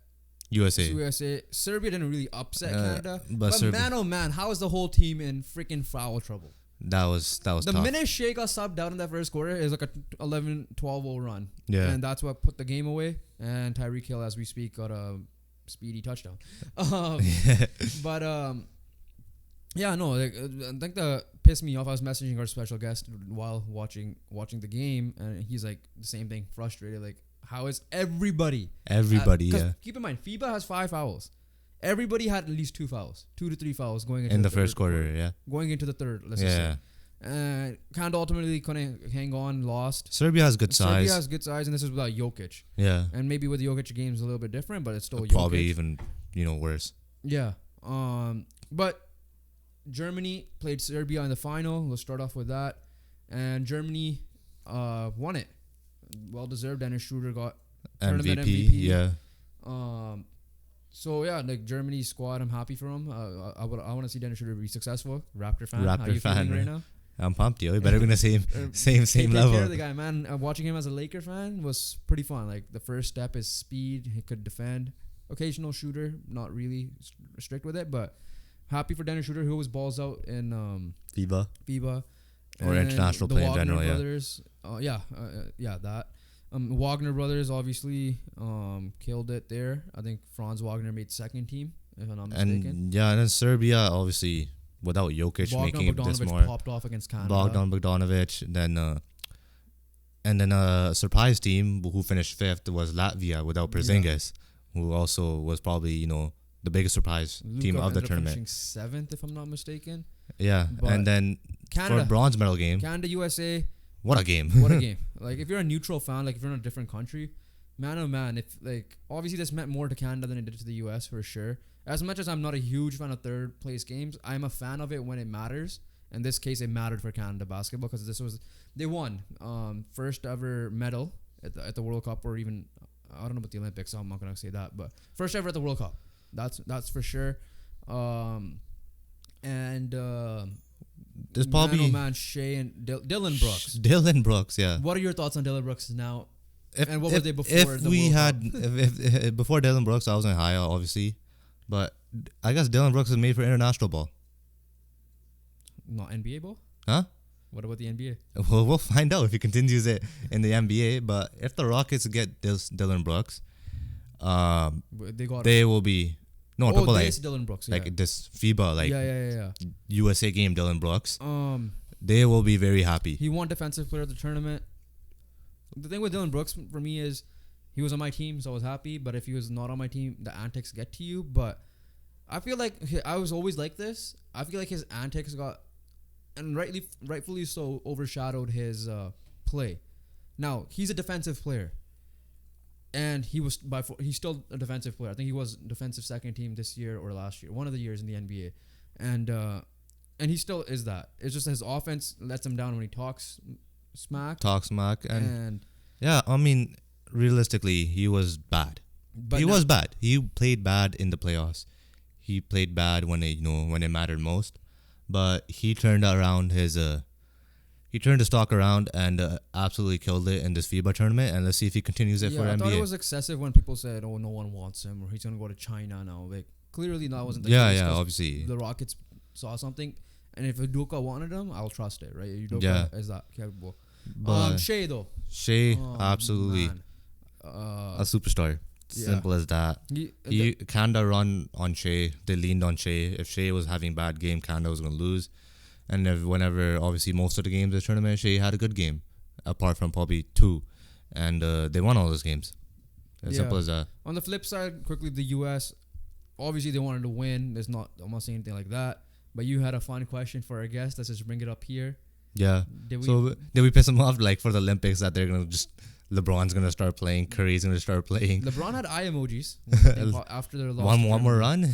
USA. Serbia didn't really upset Canada. but But Serbia- man, oh man, how is the whole team in freaking foul trouble? That was The tough. minute Shea got subbed out in that first quarter, it was like a 11-12-0 run. Yeah. And that's what put the game away. And Tyreek Hill, as we speak, got a speedy touchdown. But yeah, no, like, I think that pissed me off. I was messaging our special guest while watching the game, and he's like the same thing, frustrated. Like, how is everybody? Keep in mind, FIBA has 5 fouls. Everybody had at least 2 fouls, 2 to 3 fouls going into in the third first quarter. Yeah. Going into the third, let's just say. Canada ultimately couldn't hang on, lost. Serbia has good size. Serbia has good size, and this is without Jokic. Yeah. And maybe with the Jokic game's a little bit different, but it's still Probably Jokic. even worse. Yeah. But Germany played Serbia in the final. Let's start off with that. And Germany won it. Well deserved. Dennis Schroeder got tournament MVP. Yeah. So yeah, like Germany's squad, I'm happy for him. I want to see Dennis Schroeder be successful. Raptor fan. How you feeling right now? I'm pumped, yo. Better be in the same Take level. care of the guy, man. Watching him as a Laker fan was pretty fun. Like the first step is speed. He could defend. Occasional shooter, not really strict with it, but happy for Dennis Schroeder, who always balls out in FIBA or international play in general. Brothers, that. Wagner brothers obviously killed it there. I think Franz Wagner made second team, if I'm not mistaken. And then Serbia, obviously, without Jokic making it this more. Popped off against Canada. Bogdan Bogdanovic. And then a surprise team who finished 5th was Latvia without Porzingis, who also was probably, the biggest surprise team of the tournament. Finishing 7th, if I'm not mistaken. Yeah, But and then Canada, for bronze medal game. Canada, USA. What a game. What a game. Like, if you're a neutral fan, like, if you're in a different country, man, oh man, if, like, obviously this meant more to Canada than it did to the US, for sure. As much as I'm not a huge fan of third place games, I'm a fan of it when it matters. In this case, it mattered for Canada basketball because they won first ever medal at the World Cup, or even, I don't know about the Olympics, so I'm not going to say that, but first ever at the World Cup. That's for sure. There's probably Shea and Dylan Brooks. Dylan Brooks, yeah. What are your thoughts on Dylan Brooks now? And what were they before if the we World had Cup? if before Dylan Brooks, I was in higher, obviously, but I guess Dylan Brooks is made for international ball. Not NBA ball? Huh? What about the NBA? Well, we'll find out if he continues it in the NBA. But if the Rockets get Dylan Brooks, they will be Triple A. Dylan Brooks, Like this FIBA, yeah. USA game, Dylan Brooks. They will be very happy. He won defensive player of the tournament. The thing with Dylan Brooks for me is he was on my team, so I was happy. But if he was not on my team, the antics get to you. But I feel like I was always like this. I feel like his antics got, and rightfully so, overshadowed his play. Now he's a defensive player, and he's still a defensive player. I think he was defensive second team this year or last year, one of the years in the NBA, and he still is that. It's just his offense lets him down when he talks smack. And yeah, I mean, realistically, he was bad. But he was bad. He played bad in the playoffs. He played bad when it mattered most. But he turned around his stock around and absolutely killed it in this FIBA tournament. And let's see if he continues it for NBA. I thought it was excessive when people said, "Oh, no one wants him," or he's gonna go to China now. Like, clearly that wasn't the case. Yeah, obviously the Rockets saw something, and if Udoka wanted him, I'll trust it, right? Udoka is that capable. But Shea though. Absolutely a superstar. Simple as that. Canada run on Shea. They leaned on Shea. If Shea was having a bad game, Canada was going to lose. And whenever, obviously, most of the games of the tournament, Shea had a good game, apart from probably 2. And they won all those games. As simple as that. On the flip side, quickly, the U.S., obviously they wanted to win. I'm not saying anything like that. But you had a fun question for our guest. Let's just bring it up here. Yeah. Did we piss them off, like, for the Olympics, that they're going to just... LeBron's going to start playing. Curry's going to start playing. LeBron had eye emojis after their loss. One more run?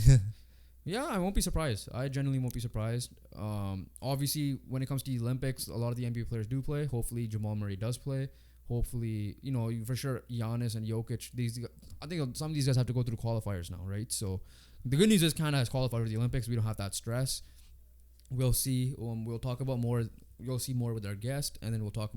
Yeah, I won't be surprised. I genuinely won't be surprised. Obviously, when it comes to the Olympics, a lot of the NBA players do play. Hopefully, Jamal Murray does play. hopefully, for sure, Giannis and Jokic. I think some of these guys have to go through qualifiers now, right? So the good news is Canada has qualified for the Olympics. We don't have that stress. We'll see. We'll talk about more. You'll see more with our guest, and then we'll talk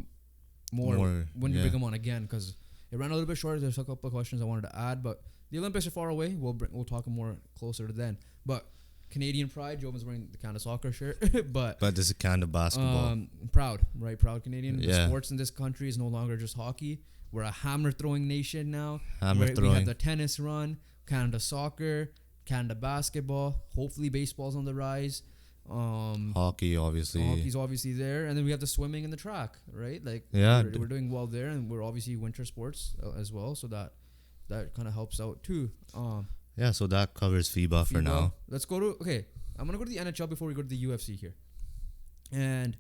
more when you bring them on again, because it ran a little bit short. There's a couple of questions I wanted to add, but the Olympics are far away. We'll talk more closer to then. But Canadian pride. Jovan's wearing the Canada soccer shirt, but this is Canada basketball. Proud Canadian. The sports in this country is no longer just hockey. We're a hammer throwing nation now. We have the tennis run, Canada soccer, Canada basketball. Hopefully baseball's on the rise. Hockey's obviously there, and then we have the swimming and the track, right? Like we're doing well there, and we're obviously winter sports as well, so that kind of helps out too. So that covers FIBA for now. Let's go to I'm gonna go to the NHL before we go to the UFC here, and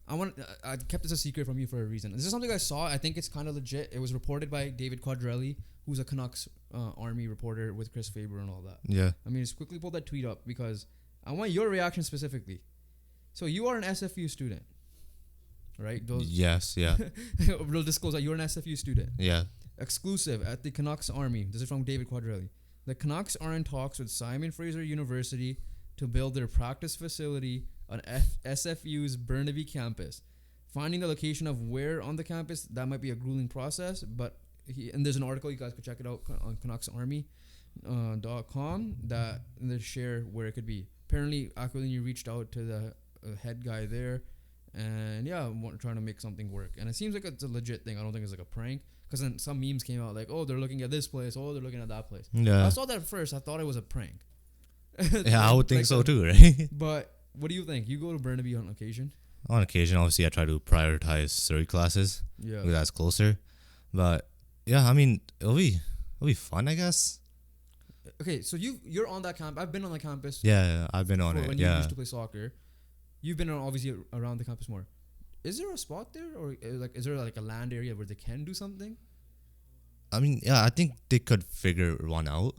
I kept this a secret from you for a reason. This is something I saw. I think it's kind of legit. It was reported by David Quadrelli, who's a Canucks Army reporter with Chris Faber and all that. Yeah. I mean, just quickly pull that tweet up because I want your reaction specifically. So you are an SFU student, right? Yes, yeah. We'll disclose that you're an SFU student. Yeah. Exclusive at the Canucks Army. This is from David Quadrelli. The Canucks are in talks with Simon Fraser University to build their practice facility on SFU's Burnaby campus. Finding the location of where on the campus, that might be a grueling process, but and there's an article, you guys could check it out on CanucksArmy.com that they share where it could be. Apparently, Aquilini reached out to the head guy there, and trying to make something work. And it seems like it's a legit thing. I don't think it's like a prank, because then some memes came out like, oh, they're looking at this place, oh, they're looking at that place. Yeah. I saw that at first. I thought it was a prank. I would think so too, right? But what do you think? You go to Burnaby on occasion? On occasion, obviously, I try to prioritize Surrey classes. Yeah. Because that's closer. But I mean, it'll be fun, I guess. Okay, so you're on that camp. I've been on the campus. Yeah, I've been on it. When you used to play soccer, you've been obviously around the campus more. Is there a spot there, or is there like a land area where they can do something? I mean, I think they could figure one out.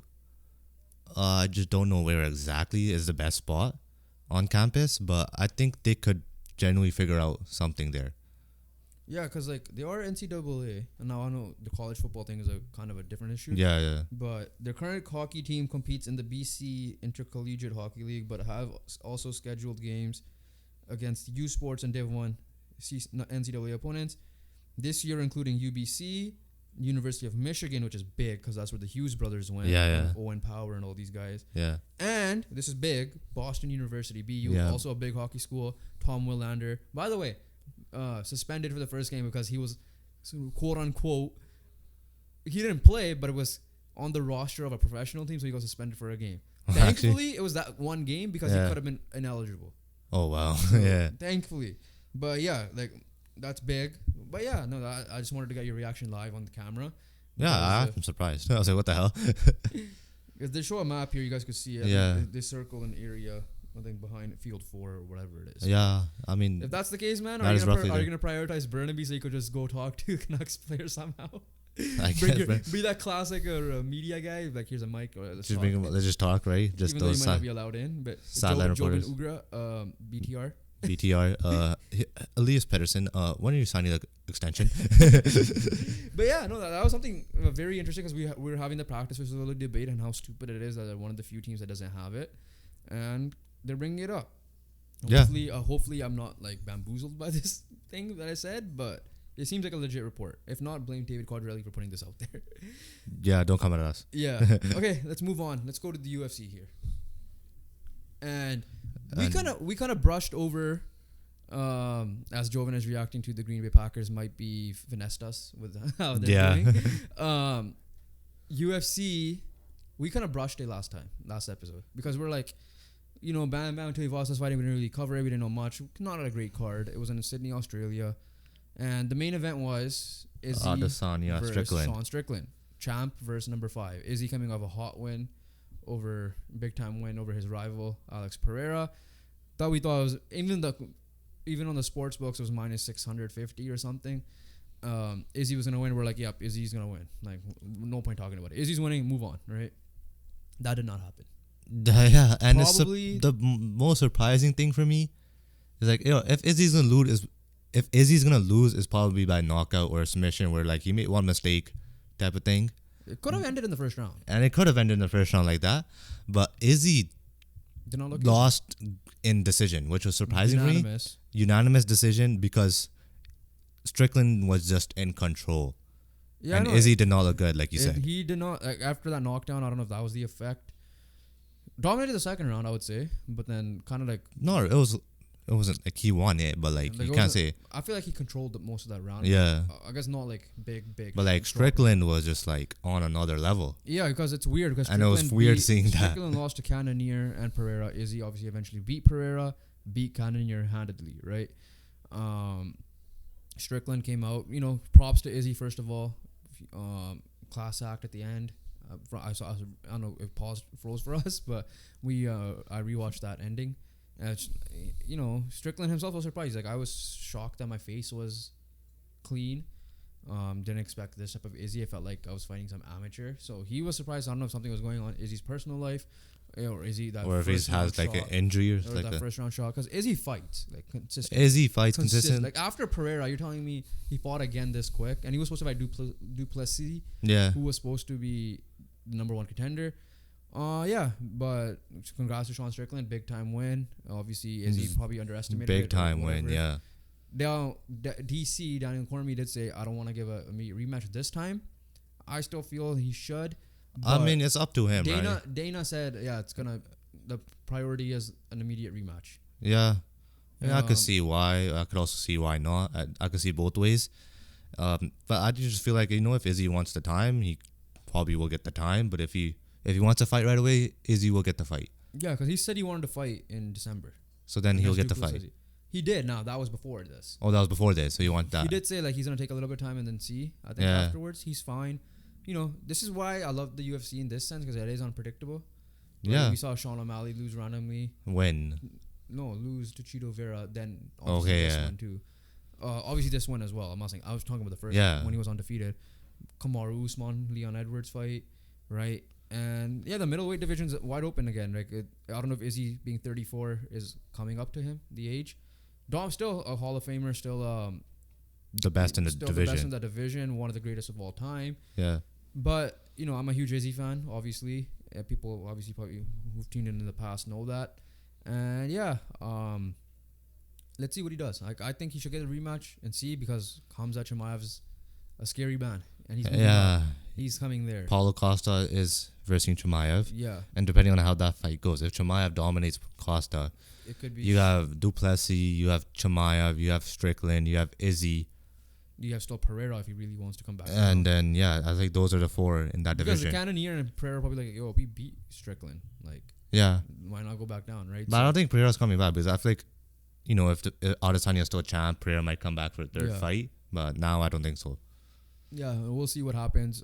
I just don't know where exactly is the best spot on campus, but I think they could generally figure out something there. Yeah, because they are NCAA, and now I know the college football thing is a kind of a different issue. Yeah. But their current hockey team competes in the BC Intercollegiate Hockey League, but have also scheduled games against U Sports and Div 1 NCAA opponents this year, including UBC, University of Michigan, which is big because that's where the Hughes brothers went. Yeah. Owen Power and all these guys. Yeah. And this is big, Boston University, BU, also a big hockey school. Tom Willander, by the way, suspended for the first game because he was, quote unquote, he didn't play, but it was on the roster of a professional team, so he got suspended for a game. Thankfully, it was that one game because he could have been ineligible. Oh, wow. So, yeah. Thankfully. But that's big. But I just wanted to get your reaction live on the camera. Yeah, I'm surprised. I was like, what the hell? Because they show a map here, you guys could see it. Yeah. They circle an area, I think, behind field 4 or whatever it is. Yeah, I mean, if that's the case, man, are you going to prioritize Burnaby so you could just go talk to Canucks players somehow? Be that classic media guy. Like, here's a mic. Or let's just talk, right? Just even though you might not be allowed in, but sideline reporters. Ugra, BTR. BTR, Elias Pettersson, when are you signing the extension? But that was something very interesting because we were having the practice facility debate and how stupid it is that they're one of the few teams that doesn't have it, and they're bringing it up. Hopefully I'm not bamboozled by this thing that I said, but it seems like a legit report. If not, blame David Quadrelli for putting this out there. Yeah, don't come at us. Yeah. Okay, let's move on. Let's go to the UFC here. And we kind of brushed over as Jovan is reacting to the Green Bay Packers might be finessed us with how they're doing. UFC, we kind of brushed it last episode because we're like, Bam Tuivasa fighting, we didn't really cover it, we didn't know much. Not a great card. It was in Sydney, Australia, and the main event was Izzy versus Sean Strickland, champ versus number 5. Izzy coming off a hot win. Big time win over his rival Alex Pereira. We thought it was even on the sports books it was minus 650 or something. Izzy was gonna win. We're like, yep, Izzy's gonna win. Like, no point talking about it. Izzy's winning. Move on, right? That did not happen. Yeah, and probably the most surprising thing for me is if Izzy's gonna if Izzy's gonna lose, it's probably by knockout or submission, where like he made one mistake, type of thing. It could have ended in the first round. And it could have ended in the first round like that, but Izzy Did not look lost in decision, which was surprising for me. unanimous. Unanimous decision because Strickland was just in control. Yeah, And I know. Izzy did not look good, like you said. He did not, like, after that knockdown, I don't know if that was the effect. Dominated the second round, I would say, but then kind of like No, it wasn't like he won it, but like you it can't wasn't- say. I feel like he controlled most of that round. Yeah. I guess not like big. But like strong. Strickland was just like on another level. Yeah, because it's weird. Because I know it's weird seeing that. Strickland lost to Cannonier and Pereira. Izzy obviously eventually beat Pereira, beat Cannonier handedly, right? Strickland came out. Props to Izzy first of all. Class act at the end. I don't know if pause froze for us, but I rewatched that ending. And Strickland himself was surprised. Like I was shocked that my face was clean. Didn't expect this type of Izzy. I felt like I was fighting some amateur. So he was surprised. I don't know if something was going on in Izzy's personal life, or Izzy that. Or if he first has round like shot, an injury or or like that that. first round shot. Because Izzy fights like consistent. Izzy fights consistent. Like after Pereira, you're telling me he fought again this quick, and he was supposed to fight Duplessis, Yeah. who was supposed to be the number one contender. Yeah, but congrats to Sean Strickland, big time win. Obviously, Izzy probably underestimated Big it or time win, whatever. yeah. Now, DC Daniel Cormier did say, "I don't want to give a immediate rematch this time." I still feel he should. I but mean, it's up to him, right? Dana said, "Yeah, the priority is an immediate rematch." Yeah. I Um, could see why. I could also see why not. I could see both ways. But I just feel like, if Izzy wants the time, he probably will get the time. But if he wants to fight right away, Izzy will get the fight. Yeah, because he said he wanted to fight in December. So then he'll get the Duplessis. fight. He did. Now that was before this. Oh, that was before this. So you want that? He did say like he's gonna take a little bit of time and then see. I think Yeah. afterwards he's fine. This is why I love the UFC in this sense because it is unpredictable. Yeah. We saw Sean O'Malley lose randomly. When? Lose to Cheeto Vera. Then Okay, this yeah. one too. Obviously this one as well. I'm not saying I was talking about the first Yeah. one when he was undefeated. Kamaru Usman, Leon Edwards fight, right? And yeah, the middleweight division's wide open again. Like I don't know if Izzy being 34 is coming up to him, the age. Dom's still a Hall of Famer, still The best in the still division. the best in that division, one of the greatest of all time. Yeah. But I'm a huge Izzy fan, obviously. People obviously probably who've tuned in the past know that. And yeah, let's see what he does. Like I think he should get a rematch and see because Khamzat Chimaev's a scary man, and he's moving Yeah. up. He's coming there. Paulo Costa is versing Chimaev. Yeah, And depending on how that fight goes, if Chimaev dominates Costa, it could be. you have Duplessis, you have Chimaev, you have Strickland, you have Izzy. You have still Pereira if he really wants to come back. And then, I think those are the four in that because division. the Cannonier and Pereira are probably like, yo, we beat Strickland. Like, Yeah. why not go back down, right? But I don't think Pereira's coming back because I feel like, if Adesanya is still a champ, Pereira might come back for a third Yeah. fight. But now I don't think so. Yeah, we'll see what happens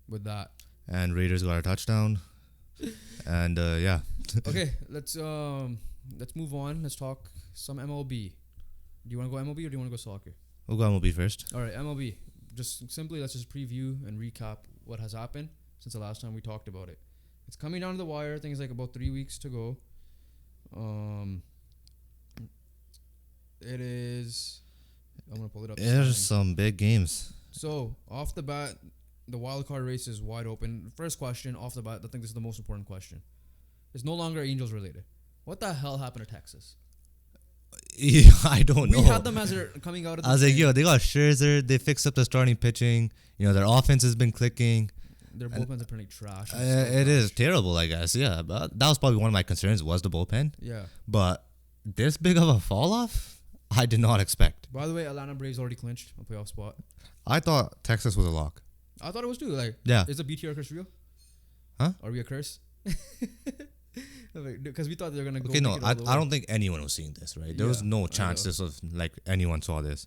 with that. And Raiders got a touchdown. And yeah. Okay, let's move on. Let's talk some MLB. Do you want to go MLB or do you want to go soccer? We'll go MLB first. All right, MLB. Just simply, let's just preview and recap what has happened since the last time we talked about it. It's coming down to the wire. I think it's like about 3 weeks to go. It is. I'm gonna pull it up. There's some big games. So off the bat, the wild card race is wide open. First question off the bat. I think this is the most important question. It's no longer Angels related. What the hell happened to Texas? Yeah, I don't know. We had them as they're coming out of the I was like, thing. they got Scherzer. They fixed up the starting pitching. Their offense has been clicking. Their bullpens are pretty trash. It is terrible, I guess. Yeah, but that was probably one of my concerns was the bullpen. Yeah. But this big of a fall off, I did not expect. By the way, Atlanta Braves already clinched a playoff spot. I thought Texas was a lock. I thought it was too. Like, Yeah. is the BTR curse real? Huh? Are we a curse? Because we thought they were gonna go. Okay, no, make it all I the way. don't think anyone was seeing this, right? There was Yeah, no I know. chances of like anyone saw this.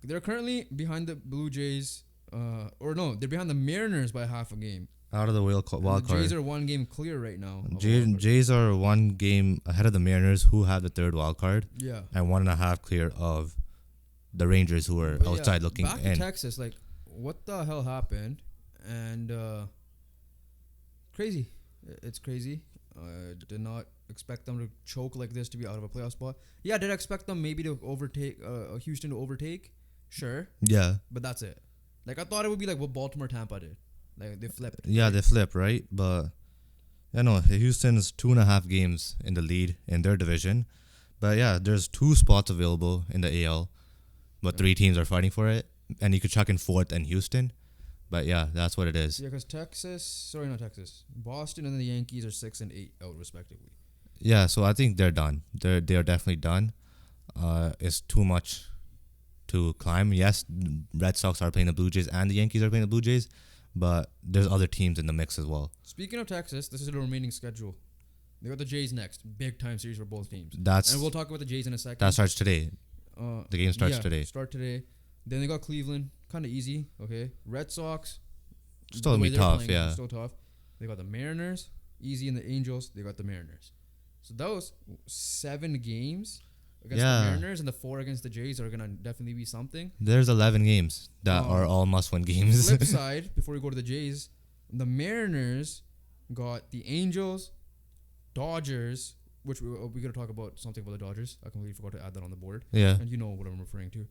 They're currently behind the Blue Jays, they're behind the Mariners by half a game. Out of the wild The Jays card. are 1 game clear right now. of Jay, wild card. Jays are 1 game ahead of the Mariners, who have the third wild card, Yeah. and 1.5 clear of the Rangers, who are But yeah, outside looking back to in. Texas, like, what the hell happened? And crazy. It's crazy. Did not expect them to choke like this to be out of a playoff spot. Yeah, did I expect them maybe to overtake Houston to overtake? Sure, Yeah. but that's it. Like I thought it would be like what Baltimore Tampa did. Like they flipped. Yeah, they flip, right? But Houston's 2.5 games in the lead in their division. But yeah, there's 2 spots available in the AL, but 3 teams are fighting for it, and you could chuck in 4th and Houston. But yeah, that's what it is. Yeah, because not Texas, Boston and then the Yankees are 6 and 8 out respectively. Yeah, so I think they're done. They're definitely done. It's too much to climb. Yes, Red Sox are playing the Blue Jays and the Yankees are playing the Blue Jays, but there's other teams in the mix as well. Speaking of Texas, this is the remaining schedule. They got the Jays next. Big time series for both teams. And we'll talk about the Jays in a second. That starts today. The game starts today. Start today. Then they got Cleveland. Kind of easy. Okay. Red Sox. Still gonna be tough, yeah. Still tough. They got the Mariners. Easy, and the Angels. They got the Mariners. So those 7 games against the Mariners and the 4 against the Jays are gonna definitely be something. There's 11 games that are all must-win games. Flip side, before we go to the Jays, the Mariners got the Angels, Dodgers, which we gotta talk about something about the Dodgers. I completely forgot to add that on the board. Yeah. And you know what I'm referring to.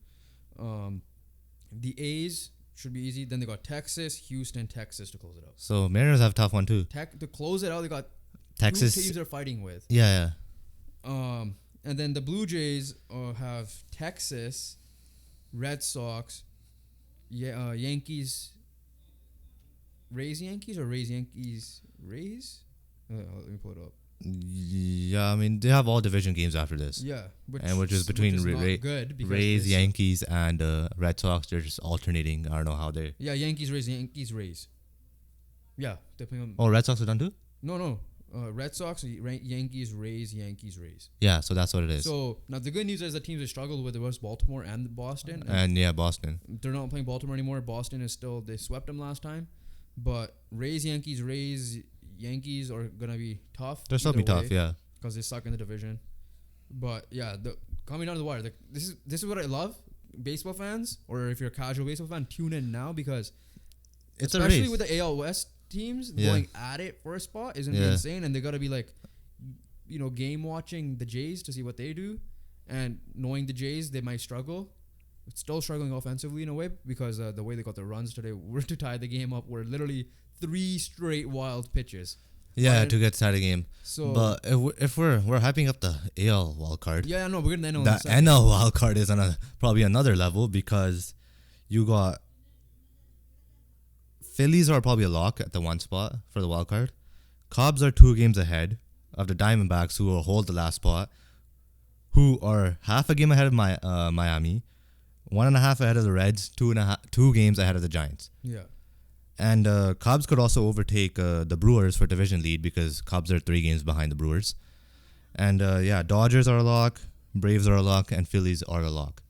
The A's should be easy. Then they got Texas, Houston, Texas to close it out. So Mariners have a tough one too. To close it out, they got Texas 2 teams they're fighting with. Yeah. And then the Blue Jays have Texas, Red Sox, Yankees. Rays Yankees or Rays Yankees Rays? Let me pull it up. Yeah, I mean they have all division games after this. Yeah, which is between Rays, this Yankees, and Red Sox. They're just alternating. I don't know how they. Yeah, Yankees, Rays. Yeah, they're playing. Oh, Red Sox are done too. No. Red Sox, Yankees, Rays. Yeah, so that's what it is. So now the good news is the teams that struggled with was Baltimore and Boston. And Boston. They're not playing Baltimore anymore. Boston is still, they swept them last time. But Rays, Yankees are gonna be tough. They'll still be tough, yeah. Because they suck in the division. But yeah, coming down to the wire, this is what I love. Baseball fans, or if you're a casual baseball fan, tune in now because it's especially a race. with the AL West teams going at it for a spot isn't insane, and they gotta be like, game watching the Jays to see what they do, and knowing the Jays they might struggle. Still struggling offensively in a way because the way they got the runs today were to tie the game up were literally 3 straight wild pitches. Yeah, to get to the game. So, but if we're hyping up the AL wild card, we're gonna NL. The NL wild card is on probably another level because you got Phillies are probably a lock at the 1 spot for the wild card. Cubs are 2 games ahead of the Diamondbacks, who will hold the last spot, who are half a game ahead of Miami, 1.5 ahead of the Reds, 2 games ahead of the Giants. Yeah. And Cubs could also overtake the Brewers for division lead because Cubs are 3 games behind the Brewers. And Dodgers are a lock, Braves are a lock, and Phillies are a lock.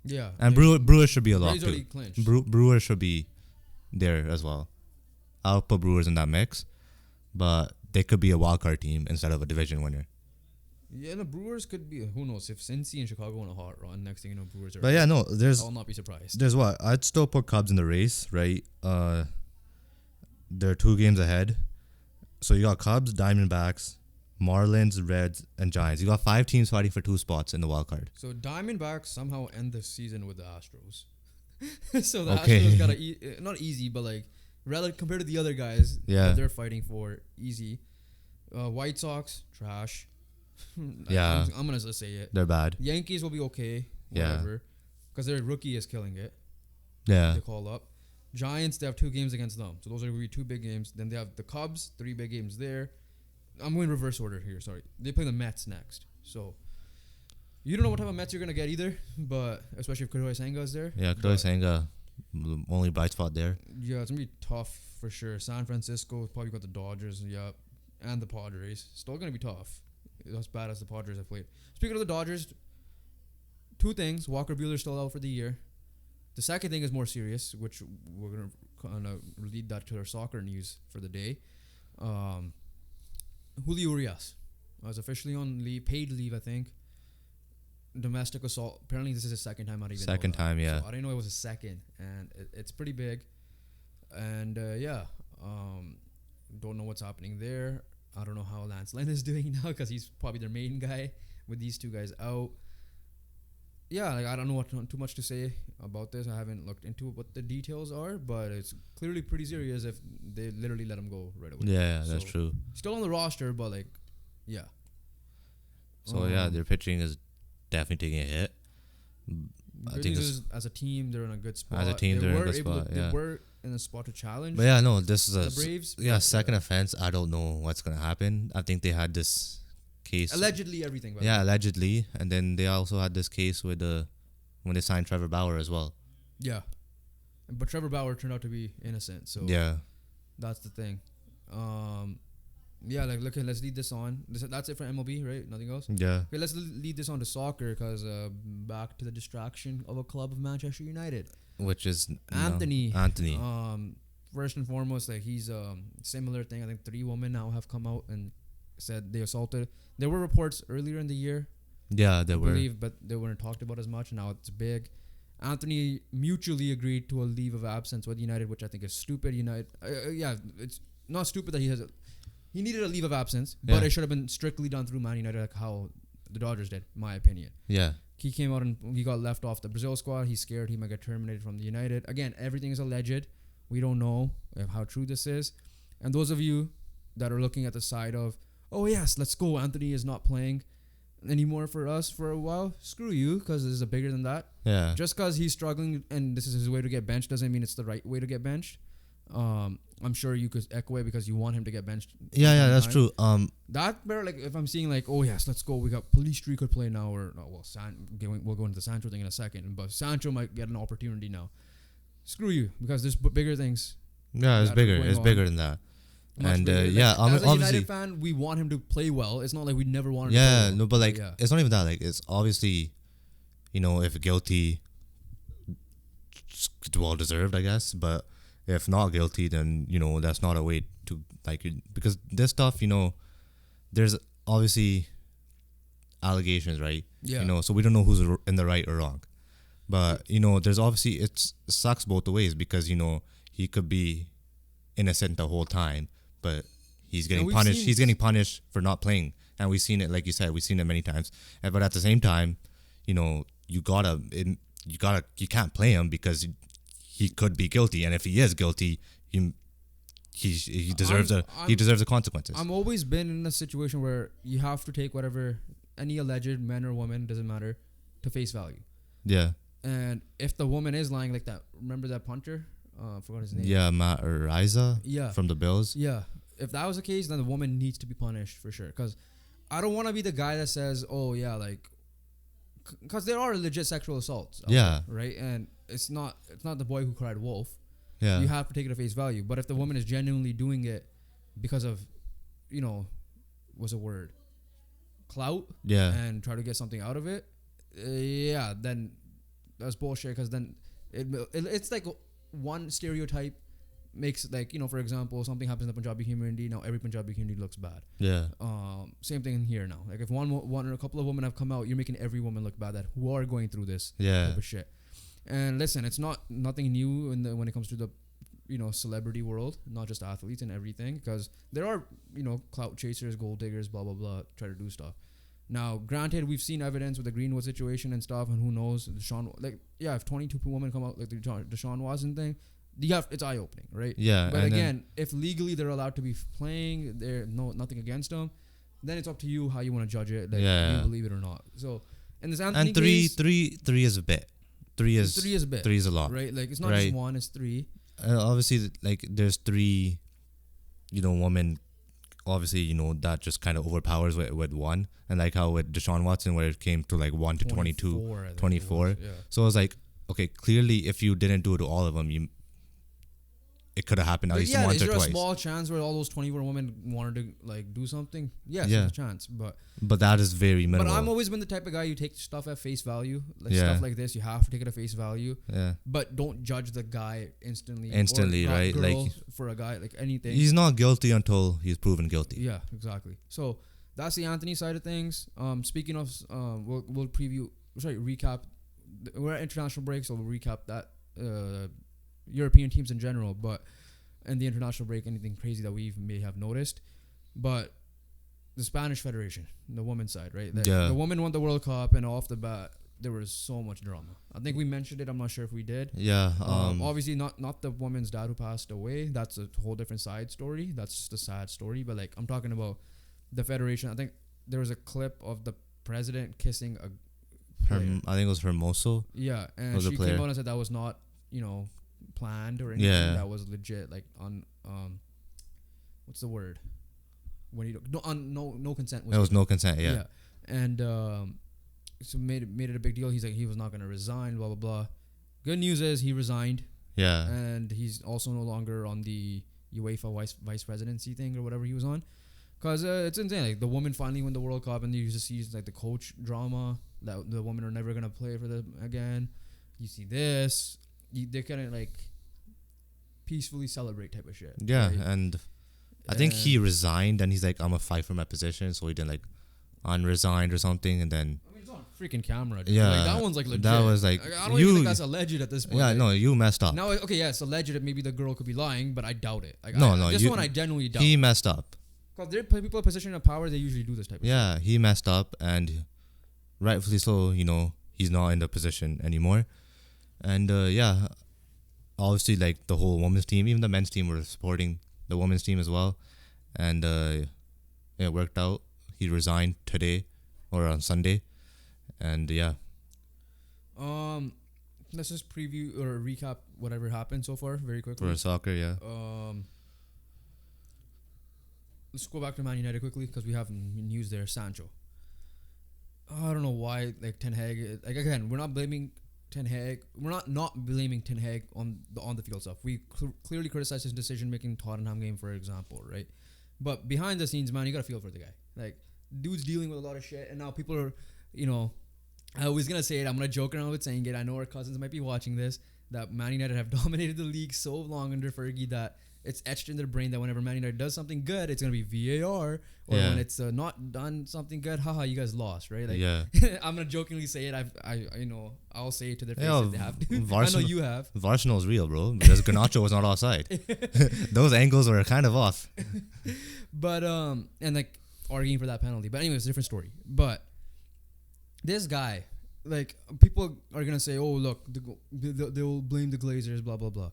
Yeah. And Brewers should be a lock too. Brewers should be there as well. I'll put Brewers in that mix, but they could be a wildcard team instead of a division winner. Yeah, the Brewers could be. Who knows if Cincy and Chicago on a hot run? Next thing you know, Brewers are. But I'll not be surprised. There's what I'd still put Cubs in the race, right? They're 2 games ahead, so you got Cubs, Diamondbacks, Marlins, Reds, and Giants. You got 5 teams fighting for 2 spots in the wild card. So Diamondbacks somehow end the season with the Astros. So the Astros got not easy, but like compared to the other guys that they're fighting for, easy. White Sox trash. Yeah, I'm gonna just say it. They're bad. Yankees will be okay. Whatever. Because their rookie is killing it. Yeah. They call up. Giants, they have 2 games against them. So those are going to be 2 big games. Then they have the Cubs, 3 big games there. I'm going reverse order here, sorry. They play the Mets next. So you don't know what type of Mets you're going to get either, but especially if Kodai Senga is there. Yeah, Kodai Senga, only bright spot there. Yeah, it's going to be tough for sure. San Francisco, probably got the Dodgers, and the Padres. Still going to be tough. As bad as the Padres have played. Speaking of the Dodgers, 2 things. Walker Buehler's still out for the year. The second thing is more serious, which we're going to kind of lead that to our soccer news for the day. Julio Urias was officially on paid leave, I think. Domestic assault. Apparently, this is his second time. I didn't even know time, yeah. So I didn't know it was his second, and it's pretty big. And don't know what's happening there. I don't know how Lance Lynn is doing now because he's probably their main guy with these two guys out. Yeah, like I don't know what too much to say about this. I haven't looked into what the details are, but it's clearly pretty serious if they literally let him go right away. Yeah, that's true. Still on the roster, but like, yeah. So their pitching is definitely taking a hit. I think as a team, they're in a good spot. As a team, they're in a good spot. They were in a spot to challenge. But yeah, no, this is the Braves. Second offense. I don't know what's gonna happen. I think they had this case. Allegedly, everything. Allegedly, and then they also had this case with when they signed Trevor Bauer as well. Yeah, but Trevor Bauer turned out to be innocent. So yeah, that's the thing. Yeah, like let's lead this on. That's it for MLB, right? Nothing else. Yeah. Okay, let's lead this on to soccer because back to the distraction of a club of Manchester United, which is Anthony. Anthony. First and foremost, like he's similar thing. I think 3 women now have come out and said they assaulted. There were reports earlier in the year. Yeah, there were. I believe, but they weren't talked about as much. Now it's big. Anthony mutually agreed to a leave of absence with United, which I think is stupid. It's not stupid that he needed a leave of absence, but it should have been strictly done through Man United, like how the Dodgers did, in my opinion. Yeah. He came out and he got left off the Brazil squad. He's scared he might get terminated from the United. Again, everything is alleged. We don't know how true this is. And those of you that are looking at the side of, oh yes, let's go, Anthony is not playing anymore for us for a while, screw you, because this is bigger than that. Yeah. Just because he's struggling and this is his way to get benched doesn't mean it's the right way to get benched. I'm sure you could echo it because you want him to get benched. Yeah, that's true. That better, like if I'm seeing like, oh yes, let's go, we got Pellistri could play now, or we'll go into the Sancho thing in a second, but Sancho might get an opportunity now. Screw you, because there's bigger things. Yeah, it's bigger. It's bigger than that. And as a obviously, United fan, we want him to play well. It's not like we never wanted. Yeah, to play well. no, but like it's not even that. Like it's obviously, if guilty, it's well deserved, I guess. But if not guilty, then that's not a way to because this stuff, there's obviously allegations, right? Yeah. So we don't know who's in the right or wrong. But there's obviously it sucks both ways because he could be innocent the whole time, but he's getting punished. He's getting punished for not playing, and we've seen it. Like you said, we've seen it many times. But at the same time, you can't play him because he could be guilty, and if he is guilty, he deserves the consequences. I've always been in a situation where you have to take whatever any alleged man or woman, doesn't matter, to face value. Yeah. And if the woman is lying like that, remember that punter? I forgot his name. Yeah, Matt or Riza. Yeah. From the Bills. Yeah. If that was the case, then the woman needs to be punished for sure. Because I don't want to be the guy that says, oh yeah, like, because there are legit sexual assaults. Yeah. There, right. And it's not the boy who cried wolf. Yeah. You have to take it at face value. But if the woman is genuinely doing it because of, what's a word? Clout. Yeah. And try to get something out of it. Then that's bullshit. Because then it's like one stereotype makes for example, something happens in the Punjabi community, now every Punjabi community looks bad. Yeah. Same thing here now. Like if one or a couple of women have come out, you're making every woman look bad who are going through this type of shit. And listen, it's nothing new when it comes to the celebrity world, not just athletes and everything, because there are clout chasers, gold diggers, blah blah blah, try to do stuff. Now, granted, we've seen evidence with the Greenwood situation and stuff, and who knows, if 22 women come out like the Deshaun Watson thing, it's eye opening, right? Yeah. But again, if legally they're allowed to be playing, nothing against them, then it's up to you how you want to judge it, like you believe it or not. So, in this Anthony and case, three is a bit. Three is a bit. 3 is a lot, right? Like it's not just one; it's 3. Obviously, like there's 3, women. Obviously, that just kind of overpowers with one, and like how with Deshaun Watson, where it came to like 1 to 22, 24. So I was like, okay, clearly, if you didn't do it to all of them, it could have happened at least once or twice. Is there a small chance where all those 24 women wanted to do something? Yes, there's a chance, but that is very minimal. But I've always been the type of guy you take stuff at face value, stuff like this. You have to take it at face value. Yeah. But don't judge the guy instantly, or right? Like for a guy, like anything. He's not guilty until he's proven guilty. Yeah, exactly. So that's the Anthony side of things. Speaking of, we'll recap. We're at international break, so we'll recap that. European teams in general, but and the international break, anything crazy that we may have noticed. But the Spanish Federation, the women's side, right? Yeah. The women won the World Cup, and off the bat, there was so much drama. I think we mentioned it. I'm not sure if we did. Yeah. Obviously, not the woman's dad who passed away. That's a whole different side story. That's just a sad story. But like, I'm talking about the federation. I think there was a clip of the president kissing a player. I think it was Hermoso. Yeah, and Was a she player. came out and said that was not, planned or anything. Yeah. That was legit. Like on what's the word? When you no consent. There was no consent. Yeah. And so made it a big deal. He's like he was not going to resign. Blah blah blah. Good news is he resigned, Yeah. and he's also no longer on the UEFA vice presidency thing or whatever he was on. Cause it's insane. Like the woman finally won the World Cup, and you just see like the coach drama that the women are never gonna play for them again. You see this, they kind of like peacefully celebrate type of shit. Yeah, right? and I think he resigned, and he's like, I'm gonna fight for my position, so he didn't like unresigned or something, and then I mean, it's on freaking camera. Dude. Yeah, like, that one's like legit. that was like I don't even think that's alleged at this point. yeah, like, no, you messed up. now okay, yeah, it's alleged that maybe the girl could be lying, but I doubt it. Like, No, this you- one I genuinely doubt. He messed up. Because there people in position of power, they usually do this type of shit. Yeah, he messed up, and rightfully so. He's not in the position anymore, and yeah, obviously like the whole women's team, even the men's team were supporting the women's team as well, and it worked out. He resigned today or on Sunday, and yeah. Let's just preview or recap whatever happened so far very quickly. For soccer, yeah. Let's go back to Man United quickly because we have news there. Sancho. I don't know why like Ten Hag. Like again, we're not blaming Ten Hag. We're not blaming Ten Hag on the field stuff. We clearly criticize his decision making Tottenham game, for example, right? But behind the scenes, man, you gotta feel for the guy. Like, dude's dealing with a lot of shit, and now people are, I was gonna say it. I'm gonna joke around with saying it. I know our cousins might be watching this. That Man United have dominated the league so long under Fergie that it's etched in their brain that whenever Man United does something good, it's gonna be VAR, or when it's not done something good, haha, you guys lost, right? Like, Yeah. I'm gonna jokingly say it. I'll say it to their face Yeah, if they have to. I know Arsenal- you have. Arsenal's real, bro. Because Garnacho was not offside. Those angles were kind of off. But and like arguing for that penalty. But anyway, it's a different story. But this guy, like, people are gonna say, "Oh, look, they'll blame the Glazers," blah blah blah.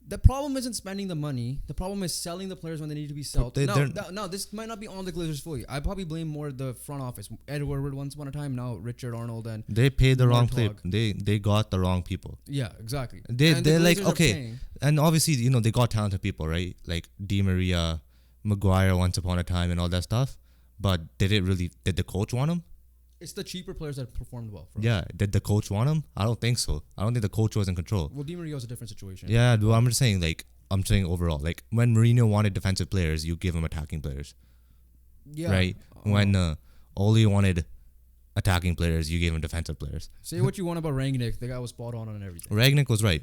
The problem isn't spending the money. The problem is selling the players when they need to be sold. No, this might not be on the Glazers fully. I probably blame more the front office. Ed Woodward once upon a time, now Richard Arnold and They paid the wrong Warthog. They got the wrong people. yeah, exactly. They're the like, Glazers are okay, paying. and obviously they got talented people, right? Like Di Maria, Maguire once upon a time, and all that stuff. But did the coach want him? It's the cheaper players that performed well. For us. Yeah, did the coach want him? I don't think so. I don't think the coach was in control. Well, Di Maria was a different situation. Yeah, but I'm just saying, like, I'm saying overall, like, when Mourinho wanted defensive players, you give him attacking players, Yeah. right? When Ole wanted attacking players, you gave him defensive players. Say what you want about Rangnick, the guy was spot on everything. Ragnick was right.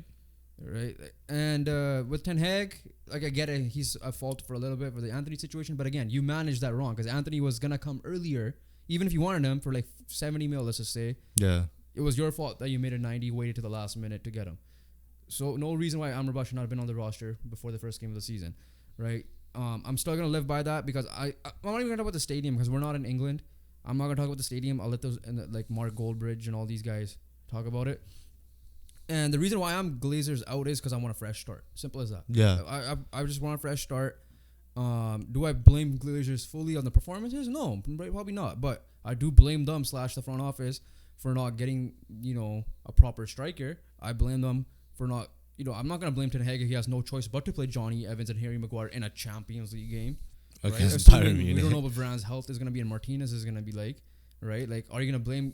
Right. And with Ten Hag, like I get it, he's at fault for a little bit for the Anthony situation, but again, you managed that wrong because Anthony was gonna come earlier, even if you wanted him for like 70 mil, let's just say. Yeah. It was your fault that you made a 90, waited to the last minute to get him. So no reason why Amrabat should not have been on the roster before the first game of the season, right? I'm still gonna live by that because I'm not even gonna talk about the stadium because we're not in England. I'm not gonna talk about the stadium. I'll let those like Mark Goldbridge and all these guys talk about it. And the reason why I'm Glazers out is because I want a fresh start. Simple as that. Yeah. I just want a fresh start. Do I blame Glazers fully on the performances? No, probably not. But I do blame them / the front office for not getting, a proper striker. I blame them for not, I'm not going to blame Ten Hag if he has no choice but to play Johnny Evans and Harry Maguire in a Champions League game. Okay, right? Bayern We Munich. don't know what Varane's health is going to be and Martinez is going to be like, right? Like, are you going to blame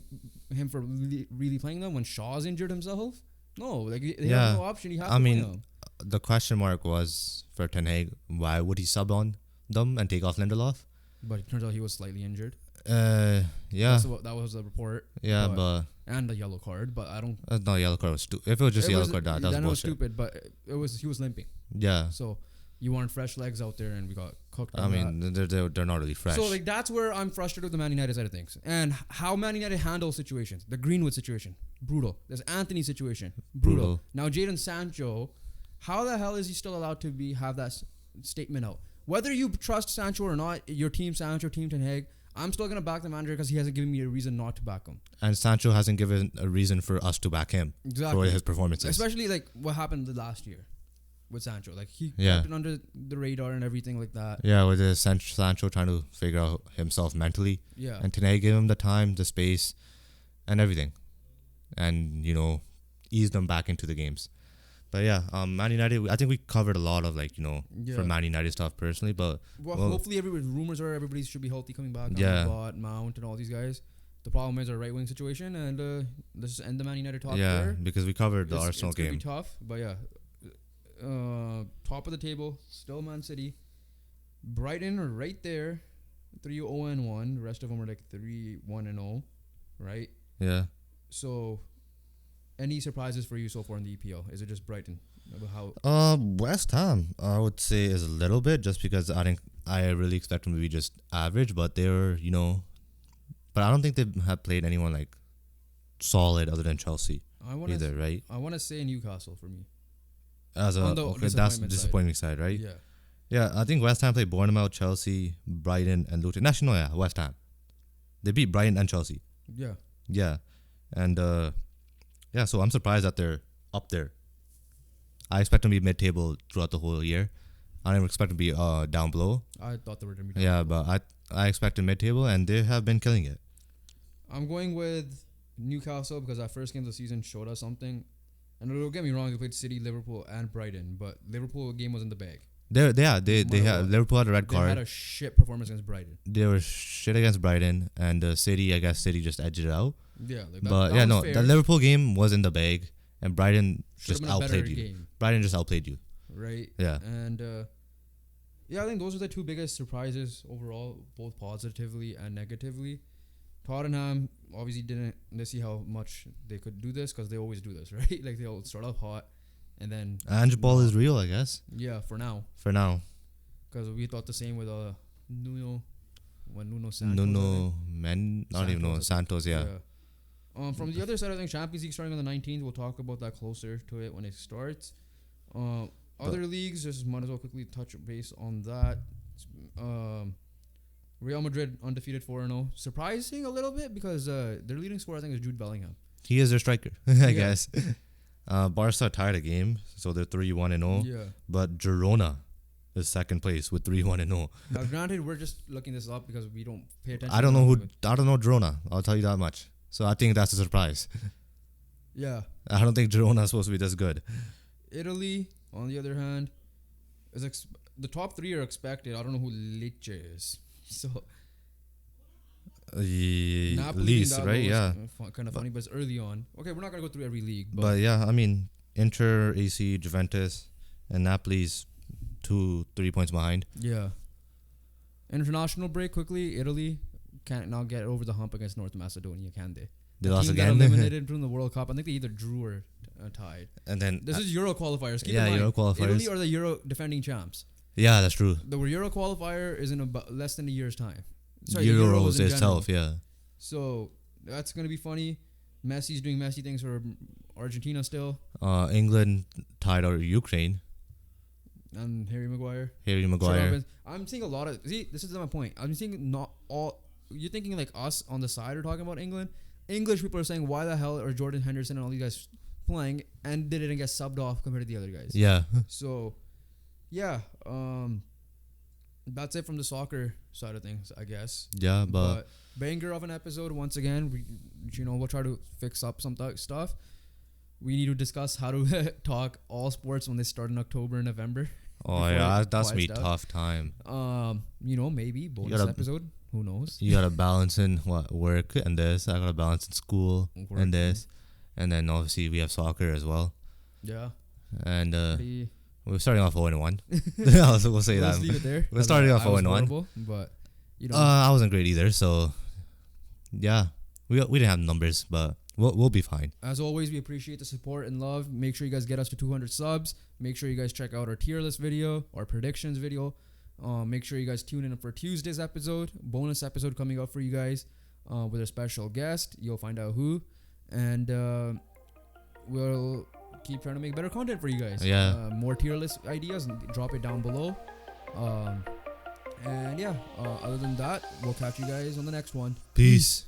him for really playing them when Shaw's injured himself? No, like he has no option. He has to play them. The question mark was for Ten Hag, why would he sub on them and take off Lindelof? But it turns out he was slightly injured. Yeah. That was the report. Yeah, but and the yellow card. But I don't. that's not yellow card. Was if it was just yellow card, that was I know it's bullshit. stupid, but he was limping. Yeah. So you wanted fresh legs out there, and we got cooked. I mean, they're not really fresh. So like that's where I'm frustrated with the Man United side of things and how Man United handles situations. The Greenwood situation, brutal. There's Anthony situation, brutal. Now Jadon Sancho, how the hell is he still allowed to have that statement out? whether you trust Sancho or not, your team Sancho, team Ten Hag, I'm still gonna back the manager because he hasn't given me a reason not to back him. And Sancho hasn't given a reason for us to back him for his performances. Especially like what happened the last year with Sancho. Like he Yeah. kept it under the radar and everything like that. Yeah, with Sancho trying to figure out himself mentally. Yeah. And Ten Hag gave him the time, the space, and everything. And, you know, ease them back into the games. But yeah, Man United, I think we covered a lot of, like, you know, for Man United stuff personally. But well hopefully rumors are everybody should be healthy coming back. Yeah. Mount and all these guys. The problem is our right wing situation, and let's just end the Man United talk yeah, there. because we covered the Arsenal it's game. It's gonna be tough, but yeah. Top of the table, still Man City. Brighton are right there, 3-0-1. The rest of them are like 3-1-0, right? Yeah. So, any surprises for you so far in the EPL? Is it just Brighton? How? West Ham, I would say, is a little bit, just because I really expect them to be just average, but they're, you know, but I don't think they have played anyone like solid other than Chelsea either, right? I want to say Newcastle for me. That's disappointing side, right? Yeah. Yeah, I think West Ham played Bournemouth, Chelsea, Brighton, and Luton. Actually, no, yeah, West Ham. They beat Brighton and Chelsea. Yeah. Yeah, and yeah, so I'm surprised that they're up there. I expect them to be mid-table throughout the whole year. I don't expect them to be down below. I thought they were going to be down below. But I expected mid-table, and they have been killing it. I'm going with Newcastle because that first game of the season showed us something. And don't get me wrong, they played City, Liverpool, and Brighton, but Liverpool game was in the bag. They had Liverpool had a red card. They had a shit performance against Brighton. They were shit against Brighton, and City, I guess City just edged it out. Yeah, like but yeah, no, fair. The Liverpool game was in the bag, and Brighton just outplayed you. Game. Brighton just outplayed you. Right. Yeah. And yeah, I think those are the two biggest surprises overall, both positively and negatively. Tottenham obviously didn't. They see how much they could do this because they always do this, right? Like they'll start off hot, and then Ange ball is real, I guess. Yeah, for now. For now. Because we thought the same with Nuno Santos. Santos, yeah. From the other side, I think Champions League starting on the 19th. We'll talk about that closer to it when it starts. Other leagues, just might as well quickly touch base on that. Real Madrid undefeated 4-0. Surprising a little bit because their leading scorer I think is Jude Bellingham. He is their striker, I guess. Barca tied a game, so they're 3-1-0. Yeah. But Girona is second place with 3-1-0. Now, granted, we're just looking this up because we don't pay attention. I don't know Girona. I'll tell you that much. So I think that's a surprise. Yeah. I don't think Girona is supposed to be this good. Italy, on the other hand, is the top three are expected. I don't know who Lecce is. So least, right? Yeah. Kind of funny, but it's early on. Okay, we're not gonna go through every league, but yeah, I mean, Inter, AC, Juventus, and Napoli's 2-3 points behind. Yeah. International break quickly. Italy can't now get over the hump against North Macedonia, can they? They lost again. Got eliminated from the World Cup. I think they either drew or tied. And then this is Euro qualifiers. Keep in mind, Euro qualifiers. Italy are the Euro defending champs. Yeah, that's true. The Euro qualifier is in about less than a year's time. Sorry, Euros itself, yeah. So that's gonna be funny. Messi's doing Messi things for Argentina still. England tied out Ukraine. And Harry Maguire. I'm seeing a lot of. See, this is my point. I'm seeing not all. You're thinking like us on the side are talking about England. English people are saying, why the hell are Jordan Henderson and all these guys playing and they didn't get subbed off compared to the other guys? Yeah. So, yeah. That's it from the soccer side of things, I guess. Yeah, but banger of an episode once again. We'll try to fix up some stuff. We need to discuss how to talk all sports when they start in October and November. Oh yeah, that's me tough time. Maybe bonus episode. Who knows? You gotta balance in work and this. I gotta balance in school and this, and then obviously we have soccer as well. Yeah. And we're starting off 0-1. We'll say that. Let's leave it there. We're starting off 0-1. But I wasn't great either. So yeah, we didn't have numbers, but we'll be fine. As always, we appreciate the support and love. Make sure you guys get us to 200 subs. Make sure you guys check out our tier list video, our predictions video. Make sure you guys tune in for Tuesday's episode. Bonus episode coming up for you guys with a special guest. You'll find out who. And we'll keep trying to make better content for you guys. Yeah. More tier list ideas. Drop it down below. And yeah, other than that, we'll catch you guys on the next one. Peace.